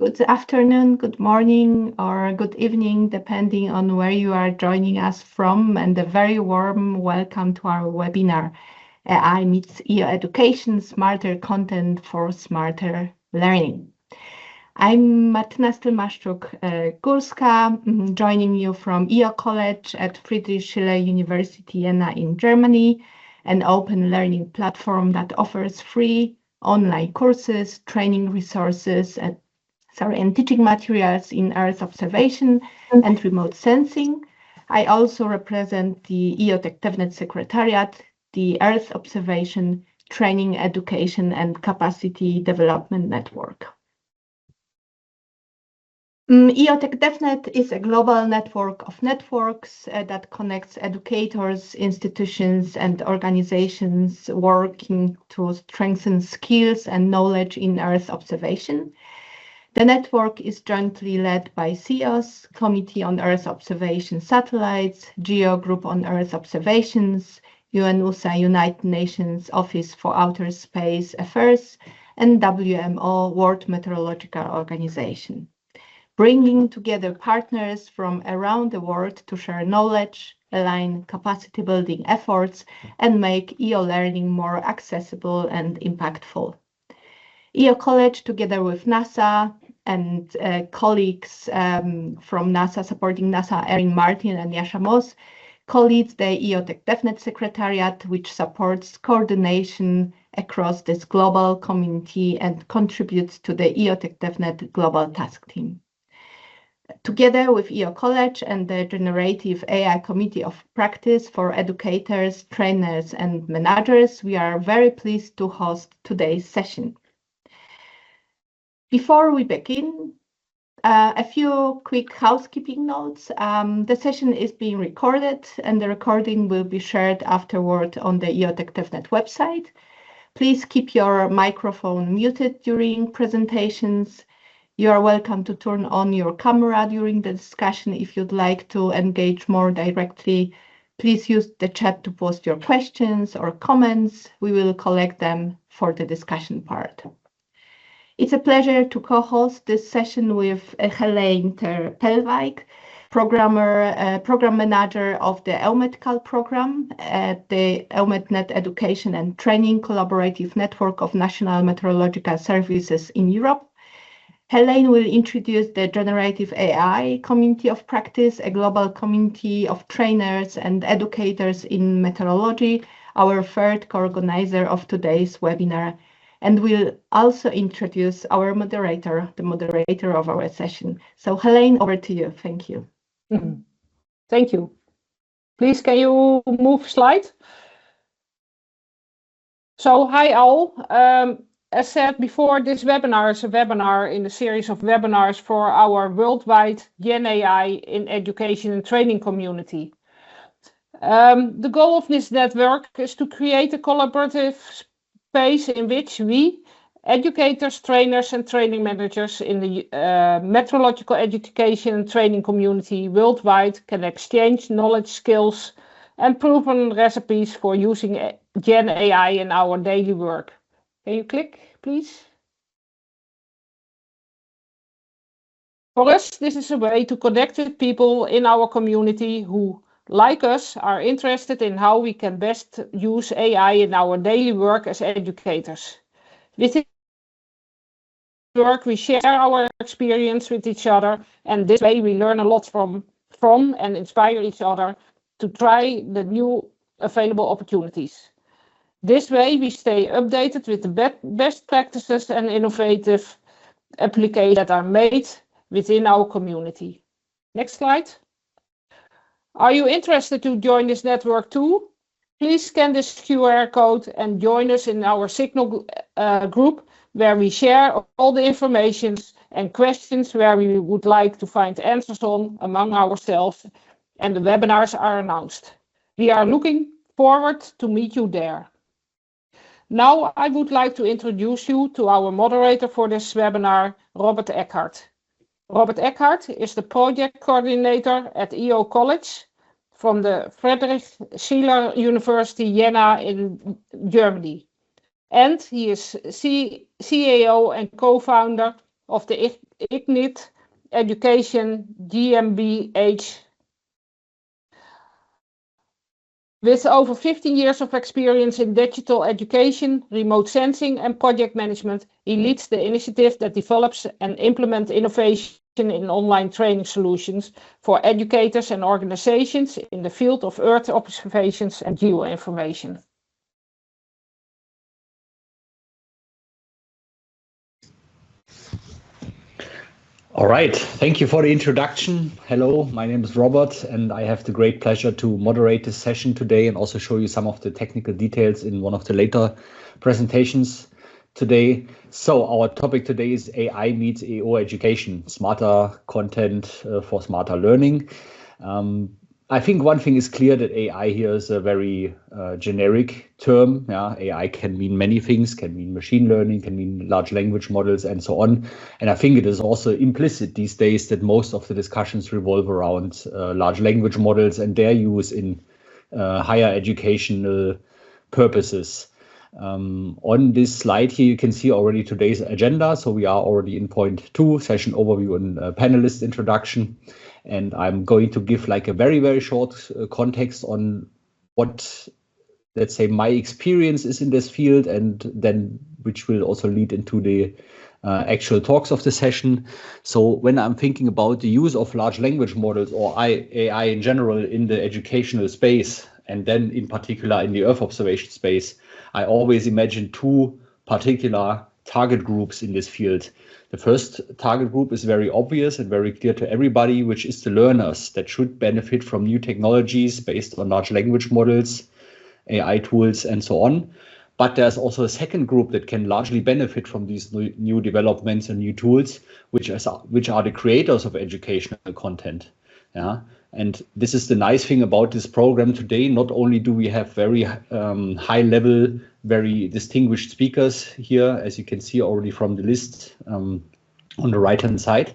Good afternoon, good morning, or good evening, depending on where you are joining us from, and a very warm welcome to our webinar, AI meets EO Education, Smarter Content for Smarter Learning. I'm Martyna Stelmaszczuk-Górska, joining you from EO College at Friedrich-Schiller-University Jena in Germany, an open learning platform that offers free online courses, training resources, and teaching materials in Earth observation and remote sensing. I also represent the EOTEC DevNet Secretariat, the Earth Observation, Training, Education, and Capacity Development Network. EOTEC DevNet is a global network of networks that connects educators, institutions, and organizations working to strengthen skills and knowledge in Earth observation. The network is jointly led by CEOS, Committee on Earth Observation Satellites, GEO Group on Earth Observations, UNOOSA, United Nations Office for Outer Space Affairs, and WMO, World Meteorological Organization, bringing together partners from around the world to share knowledge, align capacity building efforts, and make EO learning more accessible and impactful. EO College, together with NASA and colleagues from NASA supporting NASA, Erin Martin and Yasha Moss, co-leads the EOTEC DevNet Secretariat, which supports coordination across this global community and contributes to the EOTEC DevNet Global Task Team. Together with EO College and the Generative AI Committee of Practice for educators, trainers, and managers, we are very pleased to host today's session. Before we begin, a few quick housekeeping notes. The session is being recorded, and the recording will be shared afterward on the EOTEC DevNet website. Please keep your microphone muted during presentations. You are welcome to turn on your camera during the discussion if you'd like to engage more directly. Please use the chat to post your questions or comments. We will collect them for the discussion part. It's a pleasure to co-host this session with Helene Ter-Pelwijk, program manager of the EUMETCAL program at the EUMETNet Education and Training Collaborative Network of National Meteorological Services in Europe. Helene will introduce the Generative AI Community of Practice, a global community of trainers and educators in meteorology, our third co-organizer of today's webinar, and will also introduce our moderator, the moderator of our session. So Helene, over to you. Thank you. Thank you. Please, can you move slide? So hi all. As said before, this webinar is a webinar in a series of webinars for our worldwide Gen AI in education and training community. The goal of this network is to create a collaborative space in which we, educators, trainers and training managers in the meteorological education and training community worldwide can exchange knowledge, skills and proven recipes for using Gen AI in our daily work. Can you click, please? For us, this is a way to connect with people in our community who, like us, are interested in how we can best use AI in our daily work as educators. With this work, we share our experience with each other, and this way we learn a lot from and inspire each other to try the new available opportunities. This way we stay updated with the best practices and innovative applications that are made within our community. Next slide. Are you interested to join this network too? Please scan this QR code and join us in our Signal group, where we share all the information and questions where we would like to find answers on among ourselves, and the webinars are announced. We are looking forward to meet you there. Now I would like to introduce you to our moderator for this webinar, Robert Eckardt. Robert Eckardt is the project coordinator at EO College from the Friedrich-Schiller-University Jena in Germany. And he is CAO and co-founder of the Eckardt Education GmbH. With over 15 years of experience in digital education, remote sensing, and project management, he leads the initiative that develops and implements innovation in online training solutions for educators and organizations in the field of Earth observations and geoinformation. All right, thank you for the introduction. Hello, my name is Robert, and I have the great pleasure to moderate this session today and also show you some of the technical details in one of the later presentations today. So our topic today is AI meets EO education, smarter content for smarter learning. I think one thing is clear, that AI here is a very generic term. Yeah, AI can mean many things, can mean machine learning, can mean large language models, and so on. And I think it is also implicit these days that most of the discussions revolve around large language models and their use in higher educational purposes. On this slide here, you can see already today's agenda. So we are already in point 2, session overview and panelist introduction. And I'm going to give like a very, very short context on what, let's say, my experience is in this field, and then which will also lead into the actual talks of the session. So when I'm thinking about the use of large language models or AI in general in the educational space, and then in particular in the Earth observation space, I always imagine two particular target groups in this field. The first target group is very obvious and very clear to everybody, which is the learners that should benefit from new technologies based on large language models, AI tools, and so on. But there's also a second group that can largely benefit from these new developments and new tools, which are the creators of educational content. Yeah. And this is the nice thing about this program today. Not only do we have very high level, very distinguished speakers here, as you can see already from the list on the right-hand side,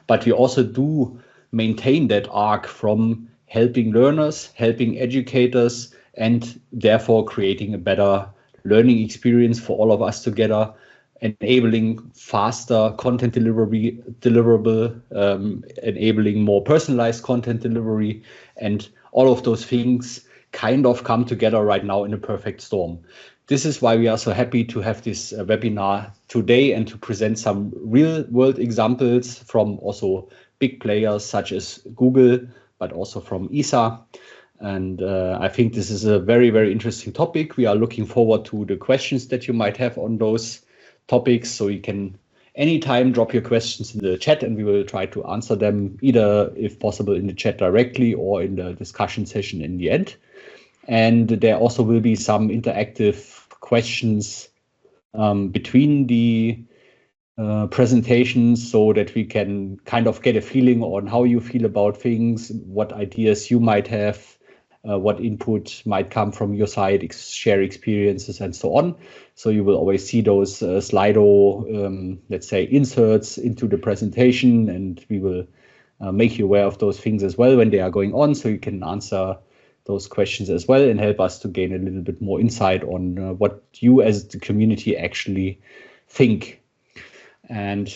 but we also do maintain that arc from helping learners, helping educators, and therefore creating a better learning experience for all of us together, enabling faster content deliverable, enabling more personalized content delivery, and all of those things kind of come together right now in a perfect storm. This is why we are so happy to have this webinar today and to present some real world examples from also big players such as Google, but also from ESA. And I think this is a very, very interesting topic. We are looking forward to the questions that you might have on those topics. So you can anytime drop your questions in the chat and we will try to answer them either, if possible, in the chat directly or in the discussion session in the end. And there also will be some interactive questions between the presentations so that we can kind of get a feeling on how you feel about things, what ideas you might have, what input might come from your side, share experiences, and so on. So you will always see those Slido, let's say, inserts into the presentation, and we will make you aware of those things as well when they are going on, so you can answer those questions as well and help us to gain a little bit more insight on what you as the community actually think. And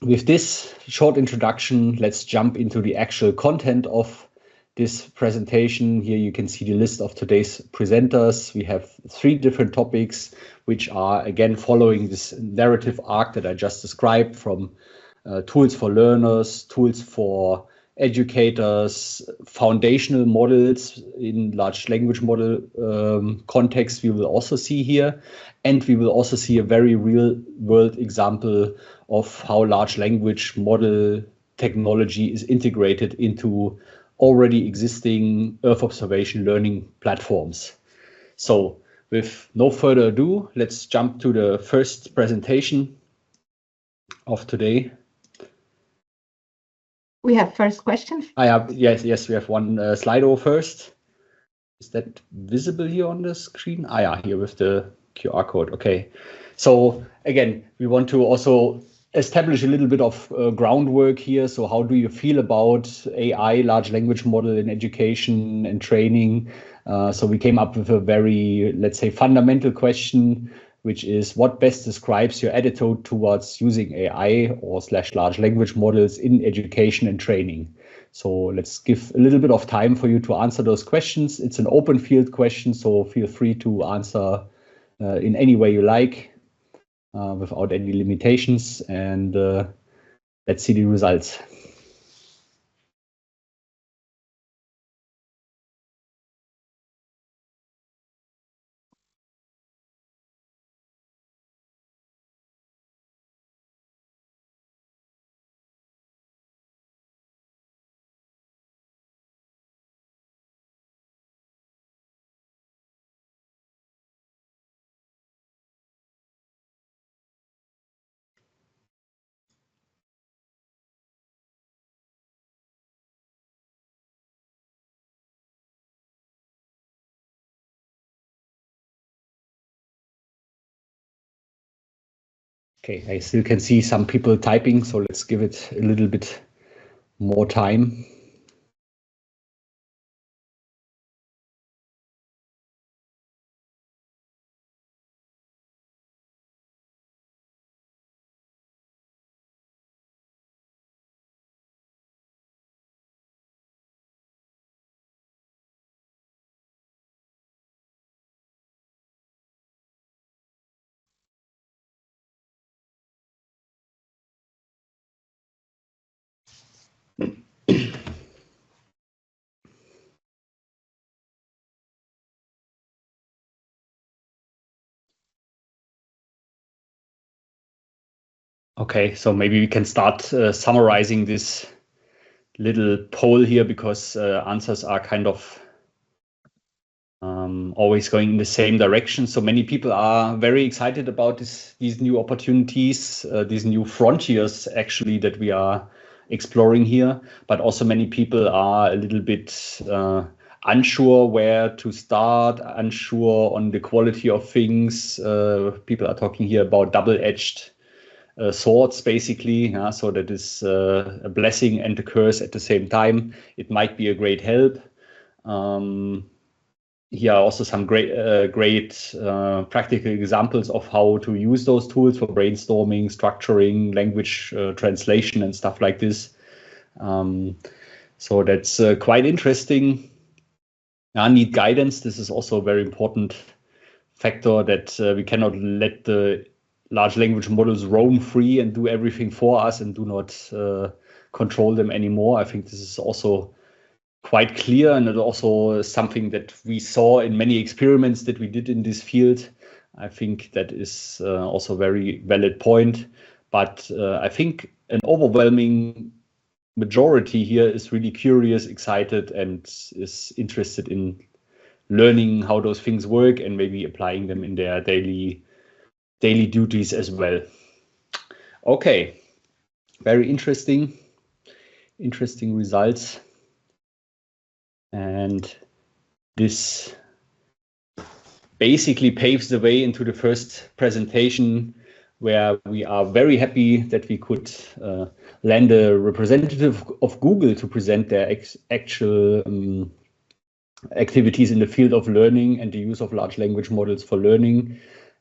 with this short introduction, let's jump into the actual content of this presentation. Here you can see the list of today's presenters. We have 3 different topics, which are again following this narrative arc that I just described, from tools for learners, tools for educators, foundational models in large language model context we will also see here. And we will also see a very real world example of how large language model technology is integrated into already existing Earth observation learning platforms. So with no further ado, let's jump to the first presentation of today. We have first question. Yes, we have one Slido first. Is that visible here on the screen? Yeah, here with the QR code. Okay. So again, we want to also establish a little bit of groundwork here. So how do you feel about AI, large language model in education and training? So we came up with a very, let's say, fundamental question. which is what best describes your attitude towards using AI or / large language models in education and training. So let's give a little bit of time for you to answer those questions. It's an open field question, so feel free to answer in any way you like without any limitations. And let's see the results. Okay, I still can see some people typing, so let's give it a little bit more time. Okay, so maybe we can start summarizing this little poll here, because answers are kind of always going in the same direction. So many people are very excited about these new opportunities, these new frontiers actually that we are exploring here, but also many people are a little bit unsure where to start, unsure on the quality of things. People are talking here about double-edged swords, basically. So that is a blessing and a curse at the same time. It might be a great help. Here are also some great practical examples of how to use those tools for brainstorming, structuring, language translation, and stuff like this. So that's quite interesting. I need guidance. This is also a very important factor, that we cannot let the large language models roam free and do everything for us and do not control them anymore. I think this is also quite clear, and it also something that we saw in many experiments that we did in this field. I think that is also a very valid point. But I think an overwhelming majority here is really curious, excited, and is interested in learning how those things work and maybe applying them in their daily duties as well. Okay, very interesting results. And this basically paves the way into the first presentation, where we are very happy that we could land a representative of Google to present their actual activities in the field of learning and the use of large language models for learning.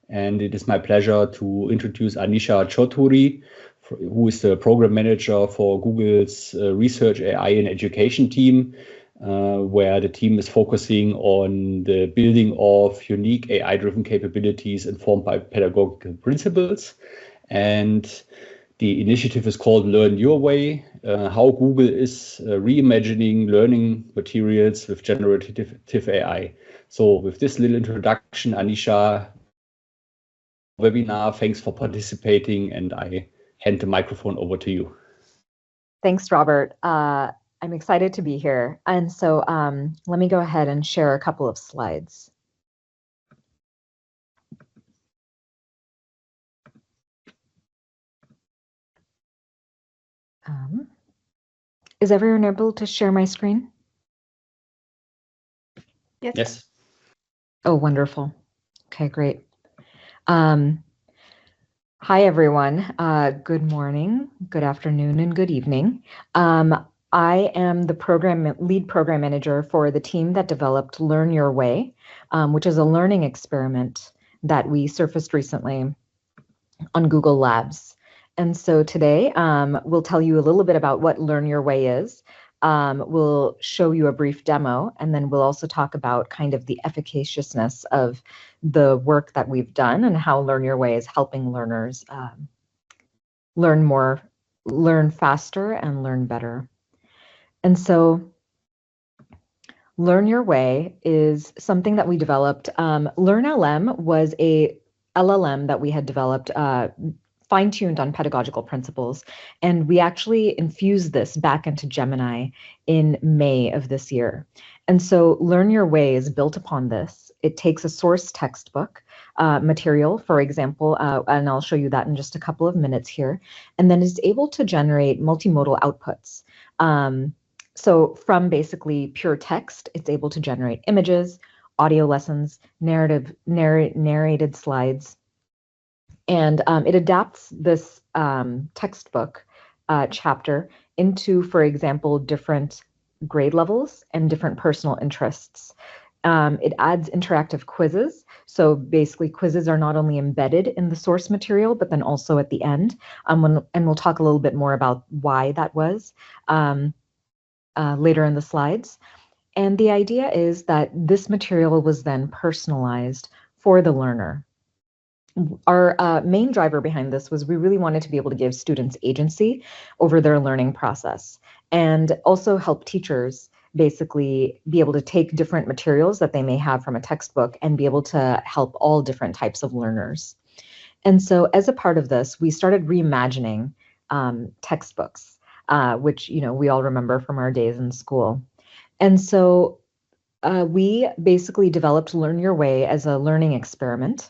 And it is my pleasure to introduce Anisha Choudhury, who is the program manager for Google's Research AI in Education team, where the team is focusing on the building of unique AI-driven capabilities informed by pedagogical principles. And the initiative is called Learn Your Way, how Google is reimagining learning materials with generative AI. So with this little introduction, Anisha, webinar, thanks for participating, and I hand the microphone over to you. Thanks, Robert. I'm excited to be here. And so let me go ahead and share a couple of slides. Is everyone able to share my screen? Yes. Oh, wonderful. Okay, great. Hi, everyone. Good morning, good afternoon, and good evening. I am the lead program manager for the team that developed Learn Your Way, which is a learning experiment that we surfaced recently on Google Labs. And so today we'll tell you a little bit about what Learn Your Way is. We'll show you a brief demo, and then we'll also talk about kind of the efficaciousness of the work that we've done and how Learn Your Way is helping learners learn more, learn faster, and learn better. And so Learn Your Way is something that we developed. LearnLM was a LLM that we had developed, fine-tuned on pedagogical principles, and we actually infused this back into Gemini in May of this year. And so Learn Your Way is built upon this. It takes a source textbook material, for example, and I'll show you that in just a couple of minutes here, and then is able to generate multimodal outputs. So from basically pure text, it's able to generate images, audio lessons, narrated slides, and it adapts this textbook chapter into, for example, different grade levels and different personal interests. It adds interactive quizzes. So basically quizzes are not only embedded in the source material, but then also at the end. And we'll talk a little bit more about why that was later in the slides. And the idea is that this material was then personalized for the learner. Our main driver behind this was we really wanted to be able to give students agency over their learning process, and also help teachers basically be able to take different materials that they may have from a textbook and be able to help all different types of learners. And so as a part of this, we started reimagining textbooks, which we all remember from our days in school. And so we basically developed Learn Your Way as a learning experiment.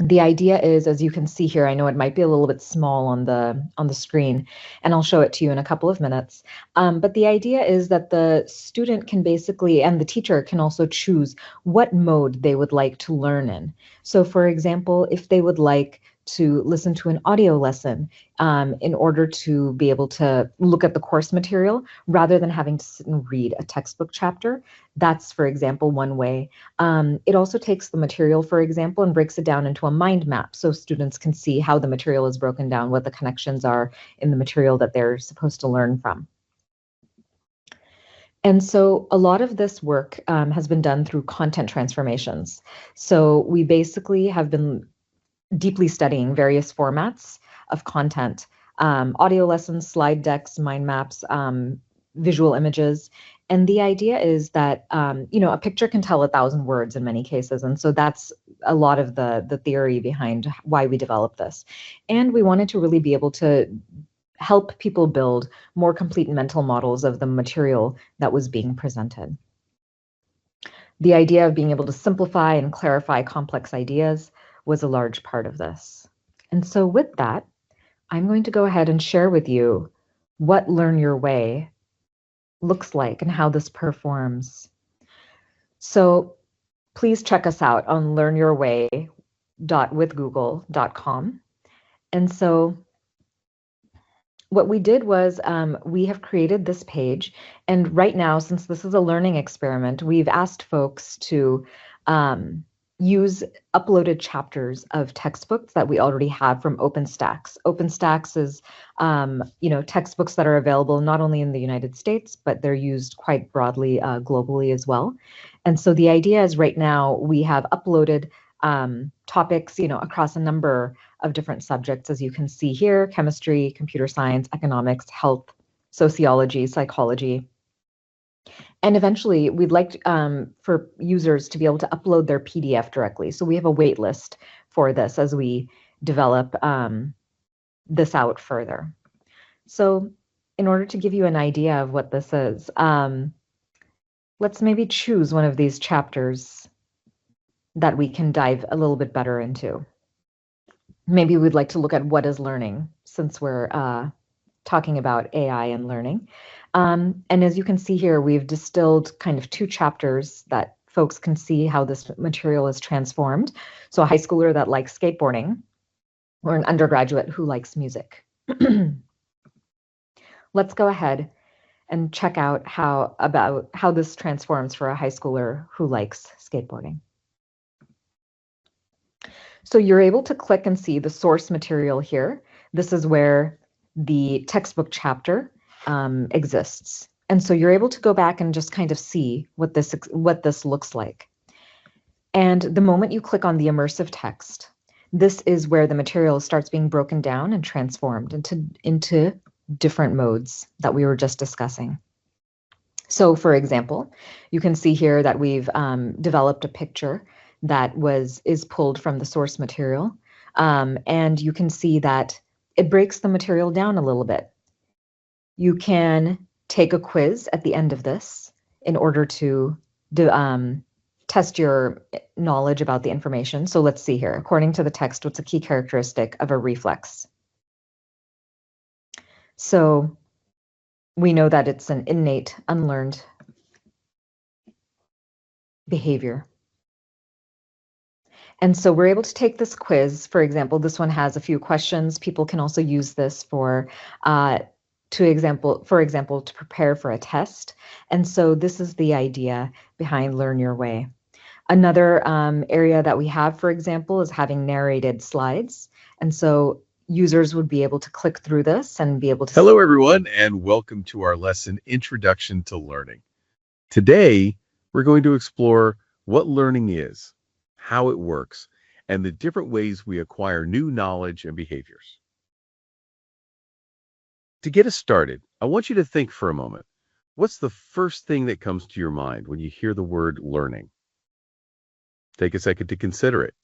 The idea is, as you can see here, I know it might be a little bit small on the screen, and I'll show it to you in a couple of minutes. But the idea is that the student can basically, and the teacher can also choose what mode they would like to learn in. So for example, if they would like to listen to an audio lesson in order to be able to look at the course material rather than having to sit and read a textbook chapter. That's, for example, one way. It also takes the material, for example, and breaks it down into a mind map so students can see how the material is broken down, what the connections are in the material that they're supposed to learn from. And so a lot of this work has been done through content transformations. So we basically have been deeply studying various formats of content, audio lessons, slide decks, mind maps, visual images. And the idea is that, a picture can tell 1,000 words in many cases. And so that's a lot of the theory behind why we developed this. And we wanted to really be able to help people build more complete mental models of the material that was being presented. The idea of being able to simplify and clarify complex ideas was a large part of this. And so with that, I'm going to go ahead and share with you what Learn Your Way looks like and how this performs. So please check us out on learnyourway.withgoogle.com. And so what we did was we have created this page. And right now, since this is a learning experiment, we've asked folks to use uploaded chapters of textbooks that we already have from OpenStax. OpenStax is, textbooks that are available not only in the United States, but they're used quite broadly globally as well. And so the idea is right now we have uploaded topics, across a number of different subjects, as you can see here: chemistry, computer science, economics, health, sociology, psychology. And eventually, we'd like for users to be able to upload their PDF directly. So we have a wait list for this as we develop this out further. So in order to give you an idea of what this is, let's maybe choose one of these chapters that we can dive a little bit better into. Maybe we'd like to look at what is learning, since we're talking about AI and learning. And as you can see here, we've distilled kind of 2 chapters that folks can see how this material is transformed. So a high schooler that likes skateboarding, or an undergraduate who likes music. Let's go ahead and check out how this transforms for a high schooler who likes skateboarding. So you're able to click and see the source material here. This is where the textbook chapter exists. And so you're able to go back and just kind of see what this looks like. And the moment you click on the immersive text, this is where the material starts being broken down and transformed into different modes that we were just discussing. So for example, you can see here that we've developed a picture that is pulled from the source material. And you can see that it breaks the material down a little bit. You can take a quiz at the end of this in order to test your knowledge about the information. So let's see here. According to the text, what's a key characteristic of a reflex? So we know that it's an innate, unlearned behavior. And so we're able to take this quiz. For example, this one has a few questions. People can also use this for example, to prepare for a test. And so this is the idea behind Learn Your Way. Another area that we have, for example, is having narrated slides. And so users would be able to click through this and be able to... Hello, everyone, and welcome to our lesson, Introduction to Learning. Today, we're going to explore what learning is, how it works, and the different ways we acquire new knowledge and behaviors. To get us started, I want you to think for a moment. What's the first thing that comes to your mind when you hear the word learning? Take a second to consider it.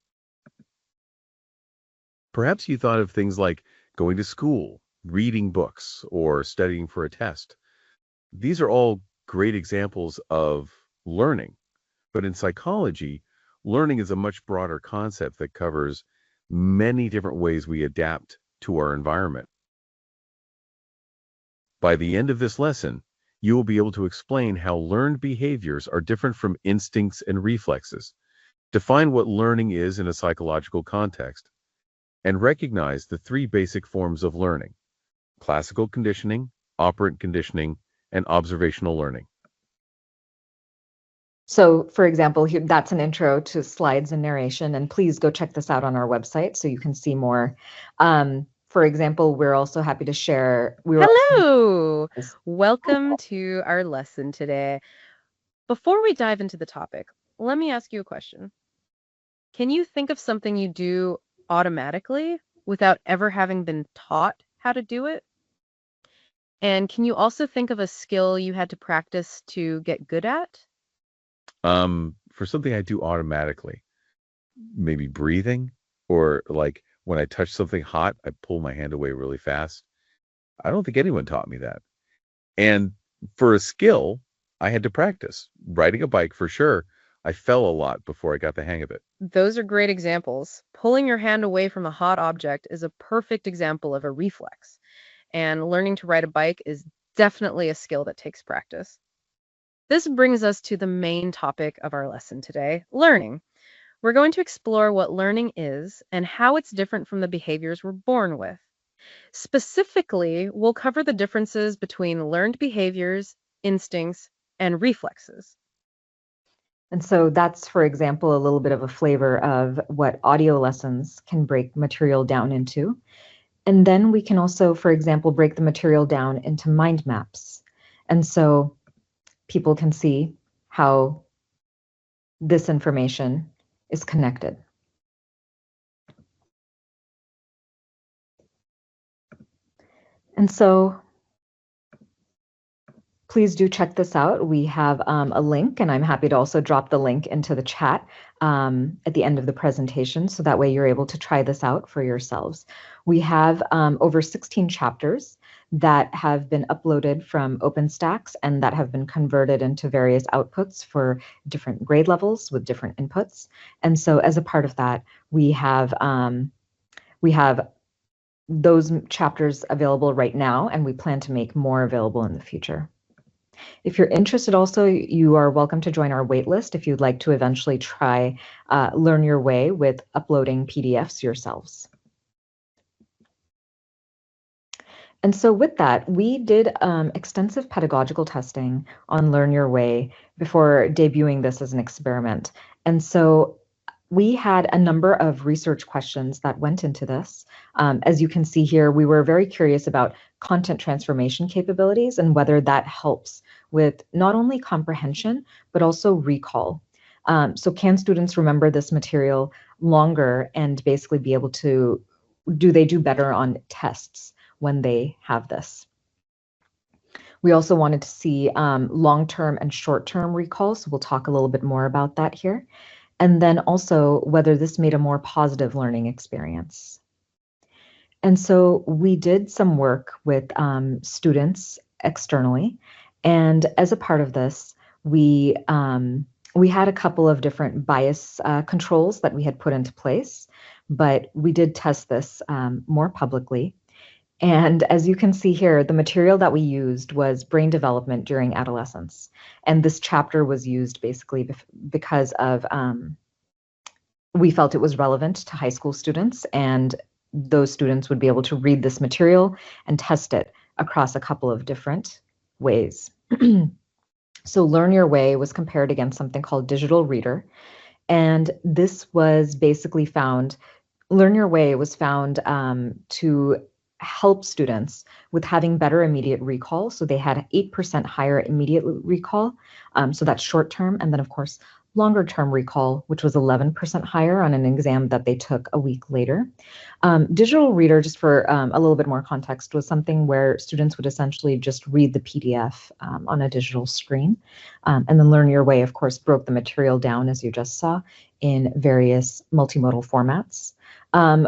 Perhaps you thought of things like going to school, reading books, or studying for a test. These are all great examples of learning. But in psychology, learning is a much broader concept that covers many different ways we adapt to our environment. By the end of this lesson, you will be able to explain how learned behaviors are different from instincts and reflexes, define what learning is in a psychological context, and recognize the three basic forms of learning: classical conditioning, operant conditioning, and observational learning. So, for example, that's an intro to slides and narration, and please go check this out on our website so you can see more. For example, we're also happy to share... Hello! Welcome to our lesson today. Before we dive into the topic, let me ask you a question. Can you think of something you do automatically without ever having been taught how to do it? And can you also think of a skill you had to practice to get good at? For something I do automatically, maybe breathing, or like when I touch something hot, I pull my hand away really fast. I don't think anyone taught me that. And for a skill, I had to practice. Riding a bike, for sure. I fell a lot before I got the hang of it. Those are great examples. Pulling your hand away from a hot object is a perfect example of a reflex. And learning to ride a bike is definitely a skill that takes practice. This brings us to the main topic of our lesson today, learning. We're going to explore what learning is and how it's different from the behaviors we're born with. Specifically, we'll cover the differences between learned behaviors, instincts, and reflexes. And so that's, for example, a little bit of a flavor of what audio lessons can break material down into. And then we can also, for example, break the material down into mind maps. And so people can see how this information is connected. And so please do check this out. We have a link, and I'm happy to also drop the link into the chat at the end of the presentation, so that way you're able to try this out for yourselves. We have over 16 chapters that have been uploaded from OpenStax and that have been converted into various outputs for different grade levels with different inputs. And so as a part of that, we have those chapters available right now, and we plan to make more available in the future. If you're interested also, you are welcome to join our waitlist if you'd like to eventually try Learn Your Way with uploading PDFs yourselves. And so with that, we did extensive pedagogical testing on Learn Your Way before debuting this as an experiment. And so we had a number of research questions that went into this. As you can see here, we were very curious about content transformation capabilities and whether that helps with not only comprehension, but also recall. So can students remember this material longer and basically be able to, do they do better on tests when they have this? We also wanted to see long-term and short-term recall, so we'll talk a little bit more about that here. And then also whether this made a more positive learning experience. And so we did some work with students externally, and as a part of this, we had a couple of different bias controls that we had put into place, but we did test this more publicly. And as you can see here, the material that we used was brain development during adolescence. And this chapter was used basically because of, we felt it was relevant to high school students, and those students would be able to read this material and test it across a couple of different ways. So Learn Your Way was compared against something called Digital Reader. And this was basically found, Learn Your Way was found to help students with having better immediate recall. So they had 8% higher immediate recall. So that's short term. And then of course, longer term recall, which was 11% higher on an exam that they took a week later. Digital Reader, just for a little bit more context, was something where students would essentially just read the PDF on a digital screen. And then Learn Your Way, of course, broke the material down, as you just saw, in various multimodal formats.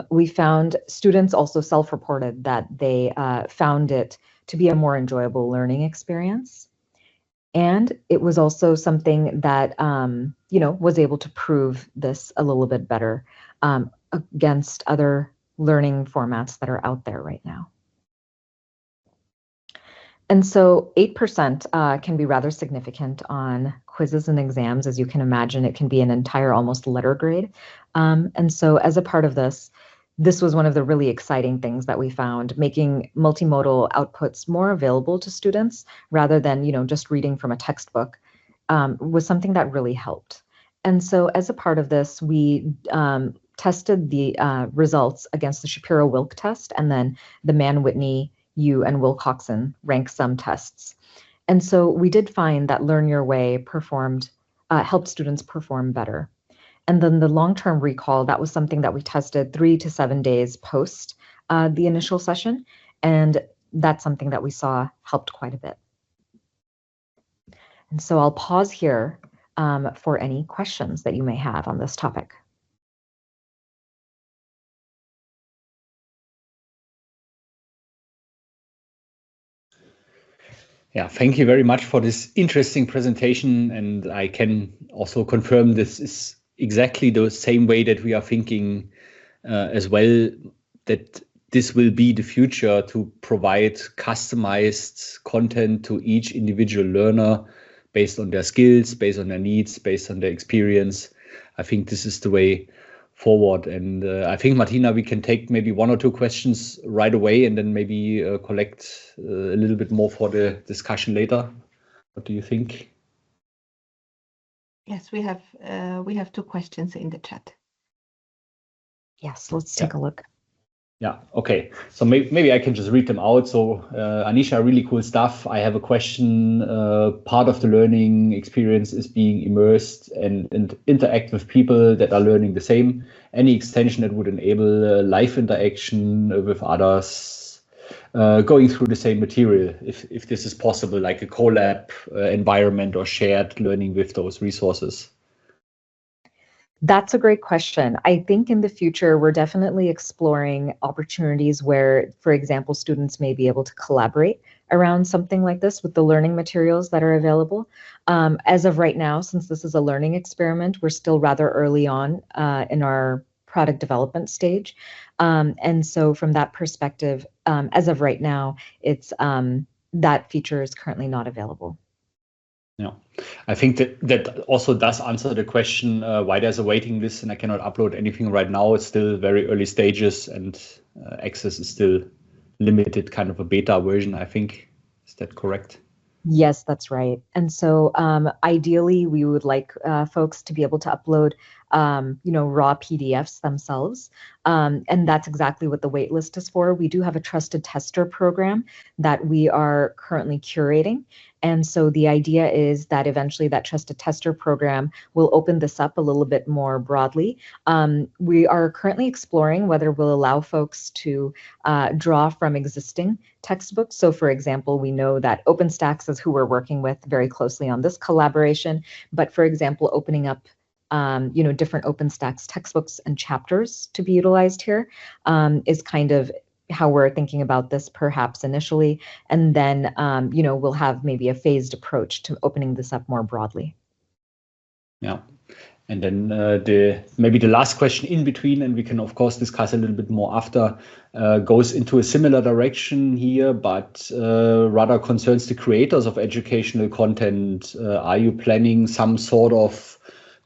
We found students also self-reported that they found it to be a more enjoyable learning experience. And it was also something that, was able to prove this a little bit better against other learning formats that are out there right now. And so 8% can be rather significant on quizzes and exams. As you can imagine, it can be an entire almost letter grade. And so as a part of this, this was one of the really exciting things that we found, making multimodal outputs more available to students rather than, just reading from a textbook was something that really helped. And so as a part of this, we tested the results against the Shapiro-Wilk test and then the Mann-Whitney, Yu, and Wilcoxon rank sum tests. And so we did find that Learn Your Way helped students perform better. And then the long-term recall, that was something that we tested 3 to 7 days post the initial session. And that's something that we saw helped quite a bit. And so I'll pause here for any questions that you may have on this topic. Yeah, thank you very much for this interesting presentation. And I can also confirm this is exactly the same way that we are thinking as well, that this will be the future, to provide customized content to each individual learner based on their skills, based on their needs, based on their experience. I think this is the way forward. And I think, Martyna, we can take maybe 1 or 2 questions right away and then maybe collect a little bit more for the discussion later. What do you think? Yes, we have 2 questions in the chat. Yes, let's take a look. Yeah, okay. So maybe I can just read them out. So Anisha, really cool stuff. I have a question. Part of the learning experience is being immersed and interact with people that are learning the same. Any extension that would enable live interaction with others, going through the same material, if this is possible, like a collab environment or shared learning with those resources. That's a great question. I think in the future, we're definitely exploring opportunities where, for example, students may be able to collaborate around something like this with the learning materials that are available. As of right now, since this is a learning experiment, we're still rather early on in our product development stage. And so from that perspective, as of right now, it's that feature is currently not available. Yeah, I think that also does answer the question why there's a waiting list and I cannot upload anything right now. It's still very early stages and access is still limited, kind of a beta version, I think. Is that correct? Yes, that's right. And so ideally, we would like folks to be able to upload raw PDFs themselves. And that's exactly what the waitlist is for. We do have a trusted tester program that we are currently curating. And so the idea is that eventually that trusted tester program will open this up a little bit more broadly. We are currently exploring whether we'll allow folks to draw from existing textbooks. So for example, we know that OpenStax is who we're working with very closely on this collaboration. But for example, opening up different OpenStax textbooks and chapters to be utilized here is kind of how we're thinking about this perhaps initially. And then, we'll have maybe a phased approach to opening this up more broadly. Yeah. And then maybe the last question in between, and we can of course discuss a little bit more after, goes into a similar direction here, but rather concerns the creators of educational content. Are you planning some sort of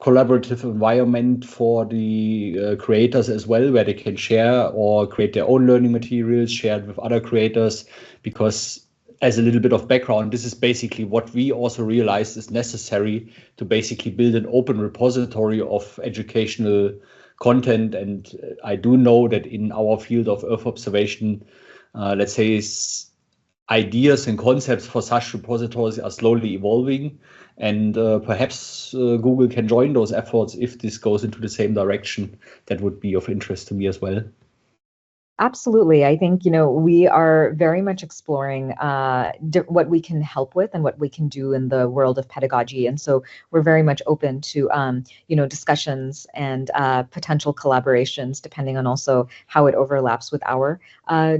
collaborative environment for the creators as well, where they can share or create their own learning materials shared with other creators? Because as a little bit of background, this is basically what we also realized is necessary to basically build an open repository of educational content. And I do know that in our field of Earth observation, let's say ideas and concepts for such repositories are slowly evolving. And perhaps Google can join those efforts if this goes into the same direction. That would be of interest to me as well. Absolutely. I think, we are very much exploring what we can help with and what we can do in the world of pedagogy. And so we're very much open to, discussions and potential collaborations, depending on also how it overlaps with our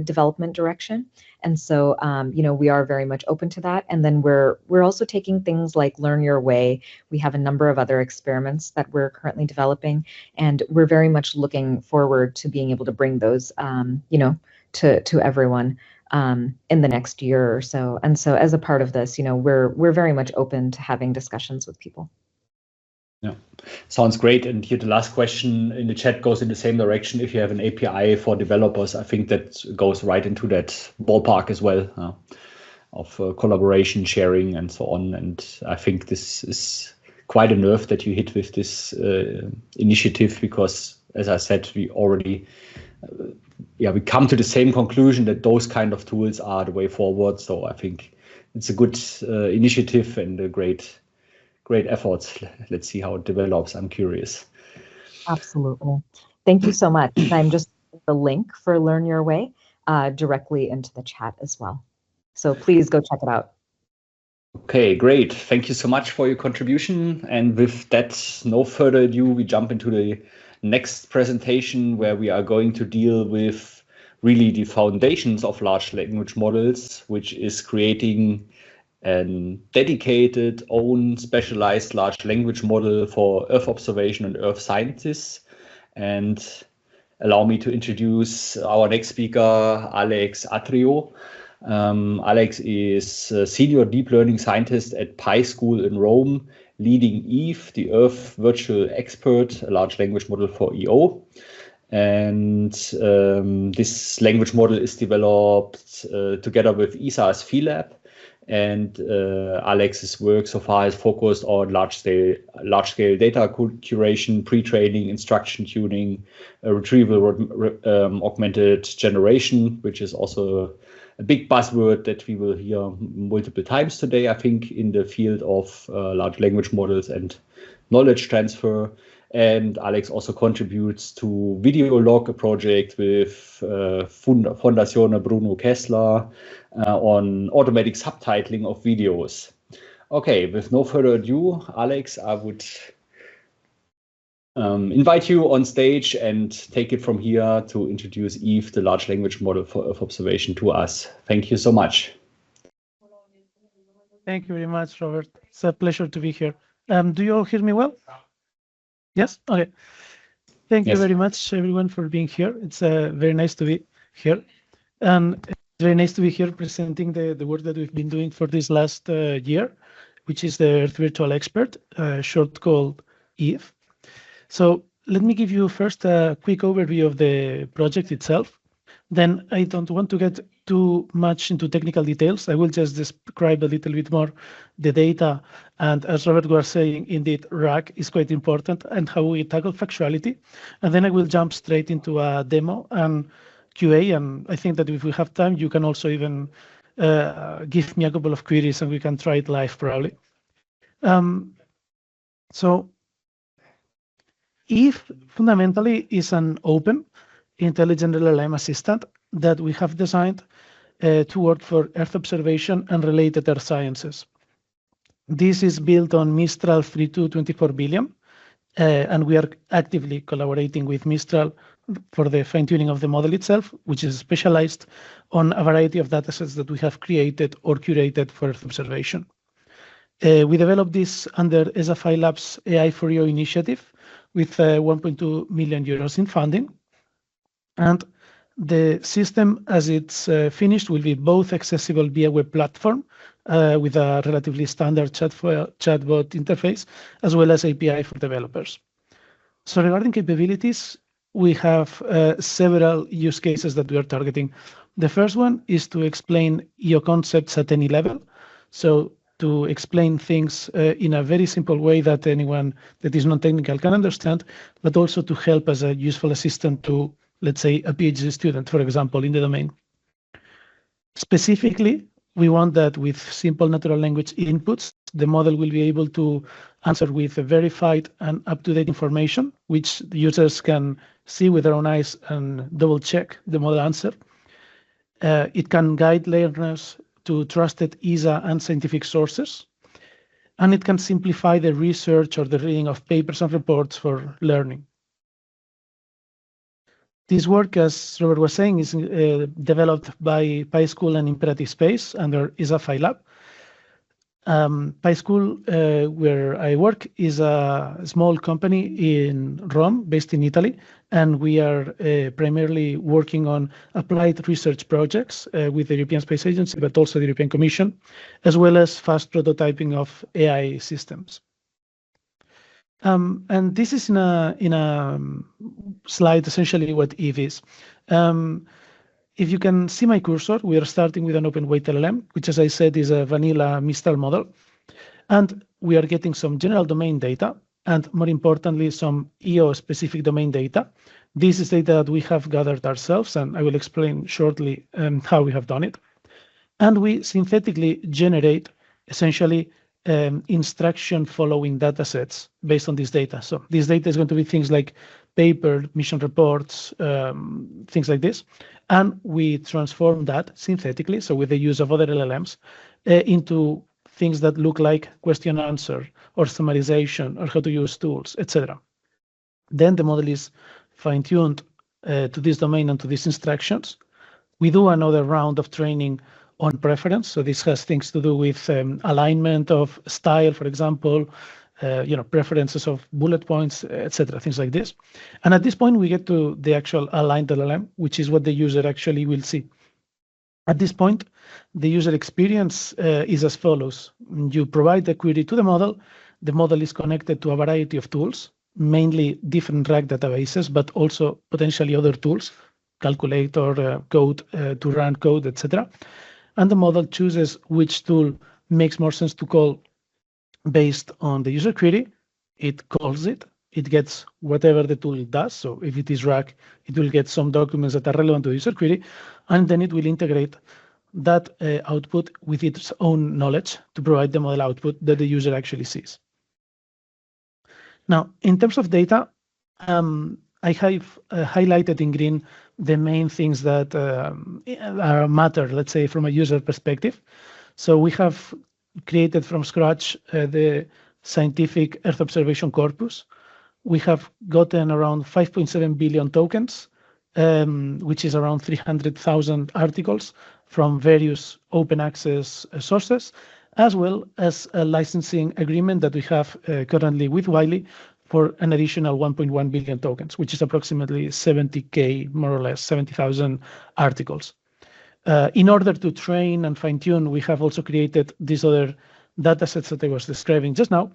development direction. And so, we are very much open to that. And then we're also taking things like Learn Your Way. We have a number of other experiments that we're currently developing, and we're very much looking forward to being able to bring those, to everyone in the next year or so. And so, as a part of this, we're very much open to having discussions with people. Yeah, sounds great. And here the last question in the chat goes in the same direction. If you have an API for developers, I think that goes right into that ballpark as well, of collaboration, sharing, and so on. And I think this is quite a nerve that you hit with this initiative, because, as I said, we already we come to the same conclusion that those kind of tools are the way forward. So I think it's a good initiative and a great efforts. Let's see how it develops. I'm curious. Absolutely. Thank you so much. I'm just the link for Learn Your Way directly into the chat as well. So please go check it out. Okay, great. Thank you so much for your contribution. And with that, no further ado, we jump into the next presentation, where we are going to deal with really the foundations of large language models, which is creating a dedicated, own specialized large language model for Earth observation and Earth scientists. And allow me to introduce our next speaker, Àlex Atrio. Àlex is a senior deep learning scientist at PySchool in Rome, leading Eve, the Earth virtual expert, a large language model for EO. And this language model is developed together with ESA's PhiLab. And Àlex's work so far has focused on large-scale data curation, pre-training, instruction tuning, retrieval augmented generation, which is also a big buzzword that we will hear multiple times today, I think, in the field of large language models and knowledge transfer. And Àlex also contributes to Videolog, a project with Fondazione Bruno Kessler on automatic subtitling of videos. Okay, with no further ado, Àlex, I would invite you on stage and take it from here to introduce Eve, the large language model for Earth observation, to us. Thank you so much. Thank you very much, Robert. It's a pleasure to be here. Do you all hear me well? Yes? Okay. Thank you very much, everyone, for being here. It's very nice to be here. And it's very nice to be here presenting the work that we've been doing for this last year, which is the Earth Virtual Expert, short called Eve. So let me give you first a quick overview of the project itself. Then I don't want to get too much into technical details. I will just describe a little bit more the data. And as Robert was saying, indeed, RAG is quite important and how we tackle factuality. And then I will jump straight into a demo and QA. And I think that if we have time, you can also even give me a couple of queries and we can try it live probably. So if fundamentally is an open intelligent LLM assistant that we have designed to work for Earth observation and related Earth sciences. This is built on Mistral 3224 billion, and we are actively collaborating with Mistral for the fine-tuning of the model itself, which is specialized on a variety of datasets that we have created or curated for Earth observation. We developed this under ESA Labs AI for You initiative with 1.2 million euros in funding. And the system, as it's finished, will be both accessible via web platform with a relatively standard chatbot interface, as well as API for developers. So regarding capabilities, we have several use cases that we are targeting. The first one is to explain EO concepts at any level. So to explain things in a very simple way that anyone that is non-technical can understand, but also to help as a useful assistant to, let's say, a PhD student, for example, in the domain. Specifically, we want that with simple natural language inputs, the model will be able to answer with verified and up-to-date information, which the users can see with their own eyes and double-check the model answer. It can guide learners to trusted ESA and scientific sources, and it can simplify the research or the reading of papers and reports for learning. This work, as Robert was saying, is developed by PySchool and Imperative Space under ESA Lab. PySchool, where I work, is a small company in Rome, based in Italy, and we are primarily working on applied research projects with the European Space Agency, but also the European Commission, as well as fast prototyping of AI systems. And this is in a slide essentially what Eve is. If you can see my cursor, we are starting with an open weight LLM, which, as I said, is a vanilla Mistral model. And we are getting some general domain data, and more importantly, some EO-specific domain data. This is data that we have gathered ourselves, and I will explain shortly how we have done it. And we synthetically generate essentially instruction following datasets based on this data. So this data is going to be things like paper, mission reports, things like this. And we transform that synthetically, so with the use of other LLMs, into things that look like question answer or summarization or how to use tools, etc. Then the model is fine-tuned to this domain and to these instructions. We do another round of training on preference. So this has things to do with alignment of style, for example, preferences of bullet points, etc., things like this. And at this point, we get to the actual aligned LLM, which is what the user actually will see. At this point, the user experience is as follows. You provide the query to the model is connected to a variety of tools, mainly different RAG databases, but also potentially other tools, calculator, code to run code, etc. And the model chooses which tool makes more sense to call based on the user query. It calls it. It gets whatever the tool does. So if it is RAG, it will get some documents that are relevant to the user query, and then it will integrate that output with its own knowledge to provide the model output that the user actually sees. Now, in terms of data, I have highlighted in green the main things that matter, let's say, from a user perspective. So we have created from scratch the scientific Earth observation corpus. We have gotten around 5.7 billion tokens, which is around 300,000 articles from various open access sources, as well as a licensing agreement that we have currently with Wiley for an additional 1.1 billion tokens, which is approximately 70K, more or less 70,000 articles. In order to train and fine-tune, we have also created these other data sets that I was describing just now.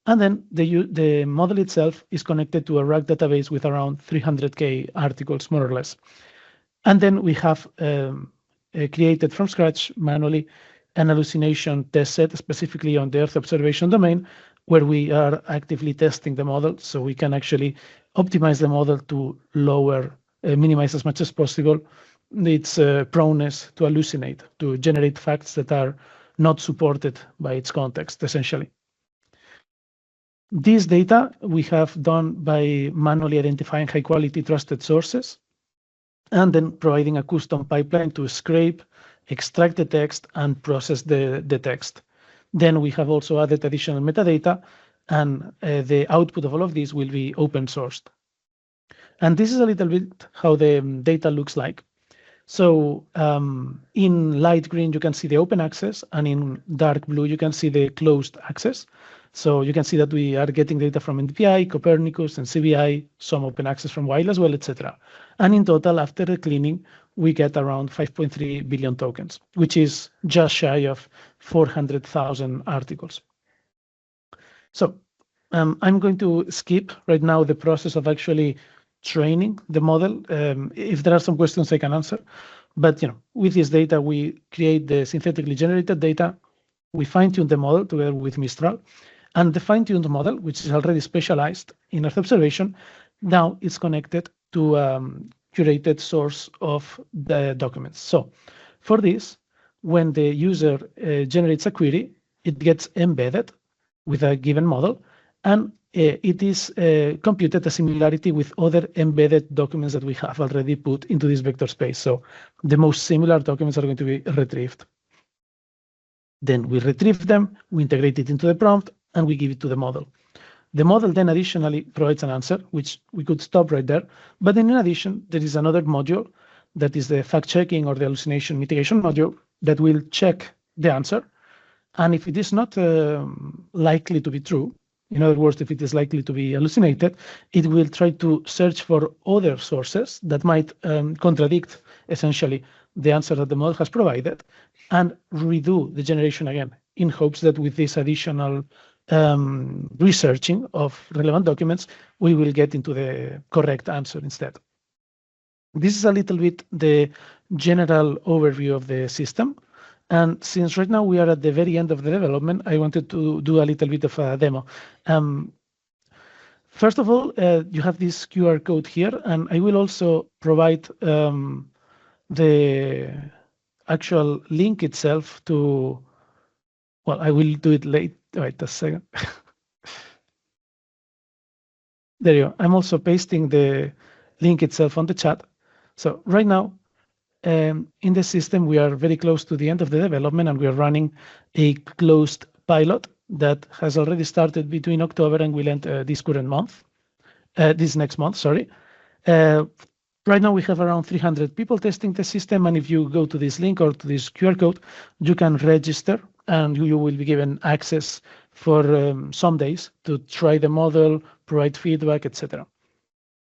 And then the model itself is connected to a RAG database with around 300K articles, more or less. And then we have created from scratch manually an hallucination test set specifically on the Earth observation domain, where we are actively testing the model, so we can actually optimize the model to minimize as much as possible its proneness to hallucinate, to generate facts that are not supported by its context, essentially. This data we have done by manually identifying high-quality trusted sources and then providing a custom pipeline to scrape, extract the text, and process the text. Then we have also added additional metadata, and the output of all of this will be open sourced. And this is a little bit how the data looks like. So in light green, you can see the open access, and in dark blue, you can see the closed access. So you can see that we are getting data from NDPI, Copernicus, and CBI, some open access from Wild as well, etc. And in total, after the cleaning, we get around 5.3 billion tokens, which is just shy of 400,000 articles. So I'm going to skip right now the process of actually training the model. If there are some questions I can answer, but with this data, we create the synthetically generated data, we fine-tune the model together with Mistral, and the fine-tuned model, which is already specialized in Earth observation, now is connected to curated source of the documents. So for this, when the user generates a query, it gets embedded with a given model, and it is computed a similarity with other embedded documents that we have already put into this vector space. So the most similar documents are going to be retrieved. Then we retrieve them, we integrate it into the prompt, and we give it to the model. The model then additionally provides an answer, which we could stop right there. But then in addition, there is another module that is the fact-checking or the hallucination mitigation module that will check the answer. And if it is not likely to be true, in other words, if it is likely to be hallucinated, it will try to search for other sources that might contradict, essentially, the answer that the model has provided, and redo the generation again, in hopes that with this additional researching of relevant documents, we will get into the correct answer instead. This is a little bit the general overview of the system. And since right now we are at the very end of the development, I wanted to do a little bit of a demo. First of all, you have this QR code here, and I will also provide the actual link itself to, well, I will do it late. Wait a second. There you go. I'm also pasting the link itself on the chat. So right now, in the system, we are very close to the end of the development, and we are running a closed pilot that has already started between October and will end this next month, sorry. Right now, we have around 300 people testing the system, and if you go to this link or to this QR code, you can register, and you will be given access for some days to try the model, provide feedback, etc.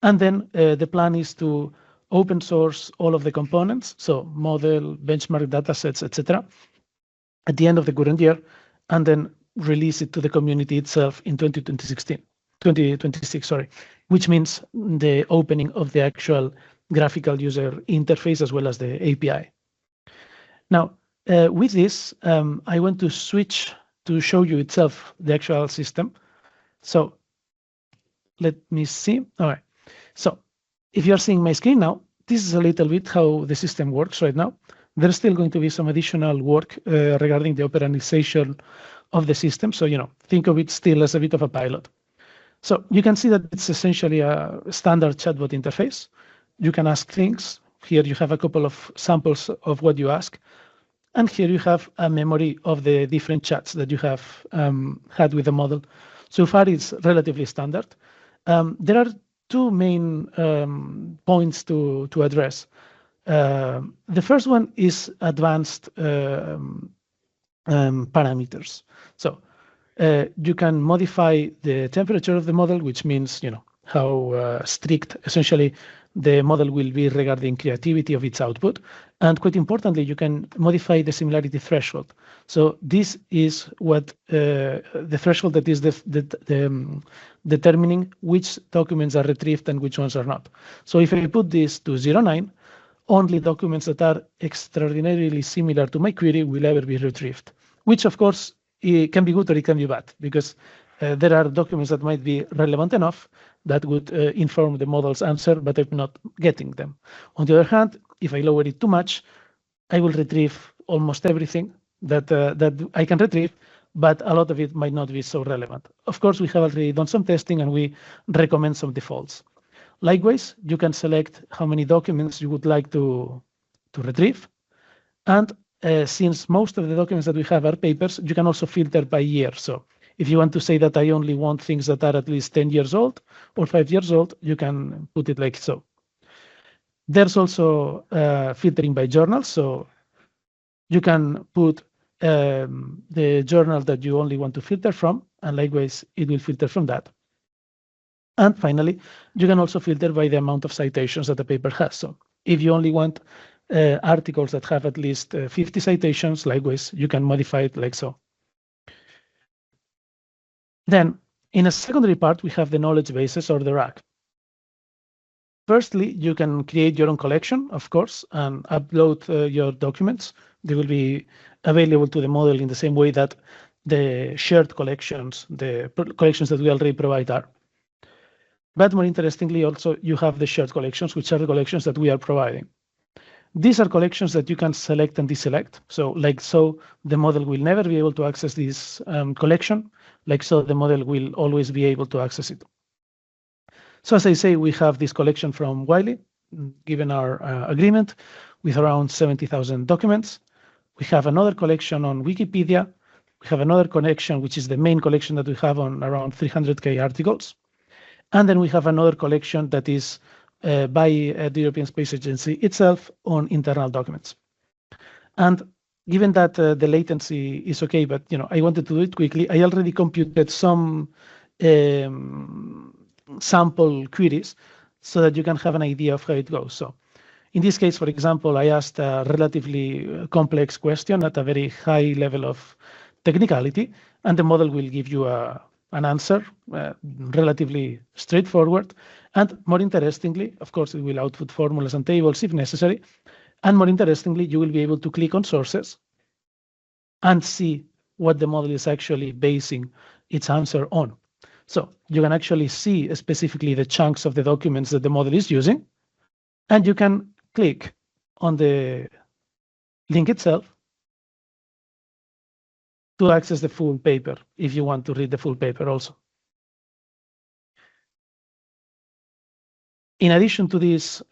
And then the plan is to open source all of the components, so model, benchmark datasets, etc., at the end of the current year, and then release it to the community itself in 2026, sorry, which means the opening of the actual graphical user interface as well as the API. Now, with this, I want to switch to show you itself the actual system. So let me see. All right. So if you're seeing my screen now, this is a little bit how the system works right now. There's still going to be some additional work regarding the operationalization of the system. So, think of it still as a bit of a pilot. So you can see that it's essentially a standard chatbot interface. You can ask things. Here you have a couple of samples of what you ask. And here you have a memory of the different chats that you have had with the model. So far, it's relatively standard. There are two main points to address. The first one is advanced parameters. So you can modify the temperature of the model, which means how strict essentially the model will be regarding creativity of its output. And quite importantly, you can modify the similarity threshold. So this is what the threshold that is determining which documents are retrieved and which ones are not. So if I put this to 0.9, only documents that are extraordinarily similar to my query will ever be retrieved, which of course it can be good or it can be bad, because there are documents that might be relevant enough that would inform the model's answer, but I'm not getting them. On the other hand, if I lower it too much, I will retrieve almost everything that I can retrieve, but a lot of it might not be so relevant. Of course, we have already done some testing and we recommend some defaults. Likewise, you can select how many documents you would like to retrieve. And since most of the documents that we have are papers, you can also filter by year. So if you want to say that I only want things that are at least 10 years old or 5 years old, you can put it like so. There's also filtering by journals. So you can put the journal that you only want to filter from, and likewise, it will filter from that. And finally, you can also filter by the amount of citations that the paper has. So if you only want articles that have at least 50 citations, likewise, you can modify it like so. Then, in a secondary part, we have the knowledge bases or the RAG. Firstly, you can create your own collection, of course, and upload your documents. They will be available to the model in the same way that the shared collections, the collections that we already provide are. But more interestingly, also, you have the shared collections, which are the collections that we are providing. These are collections that you can select and deselect. So like so, the model will never be able to access this collection. Like so, the model will always be able to access it. So as I say, we have this collection from Wiley, given our agreement, with around 70,000 documents. We have another collection on Wikipedia. We have another collection, which is the main collection that we have on around 300K articles. And then we have another collection that is by the European Space Agency itself on internal documents. And given that the latency is okay, but I wanted to do it quickly, I already computed some sample queries so that you can have an idea of how it goes. So in this case, for example, I asked a relatively complex question at a very high level of technicality, and the model will give you an answer, relatively straightforward. And more interestingly, of course, it will output formulas and tables if necessary. And more interestingly, you will be able to click on sources and see what the model is actually basing its answer on. So you can actually see specifically the chunks of the documents that the model is using, and you can click on the link itself to access the full paper if you want to read the full paper also. In addition to these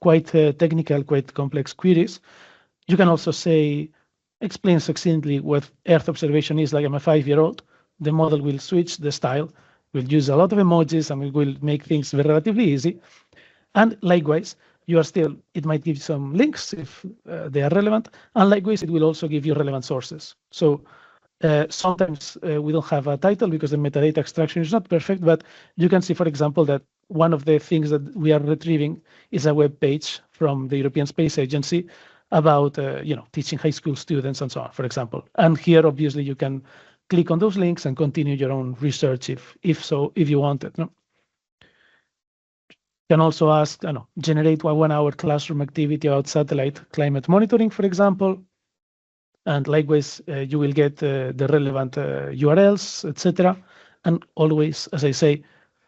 quite technical, quite complex queries, you can also say, explain succinctly what Earth observation is like. I'm a 5-year-old. The model will switch the style, will use a lot of emojis, and will make things relatively easy. And likewise, it might give you some links if they are relevant. And likewise, it will also give you relevant sources. So sometimes we don't have a title because the metadata extraction is not perfect, but you can see, for example, that one of the things that we are retrieving is a web page from the European Space Agency about teaching high school students and so on, for example. And here, obviously, you can click on those links and continue your own research if you want it. No? You can also ask, generate a 1-hour classroom activity about satellite climate monitoring, for example. And likewise, you will get the relevant URLs, etc. And always, as I say,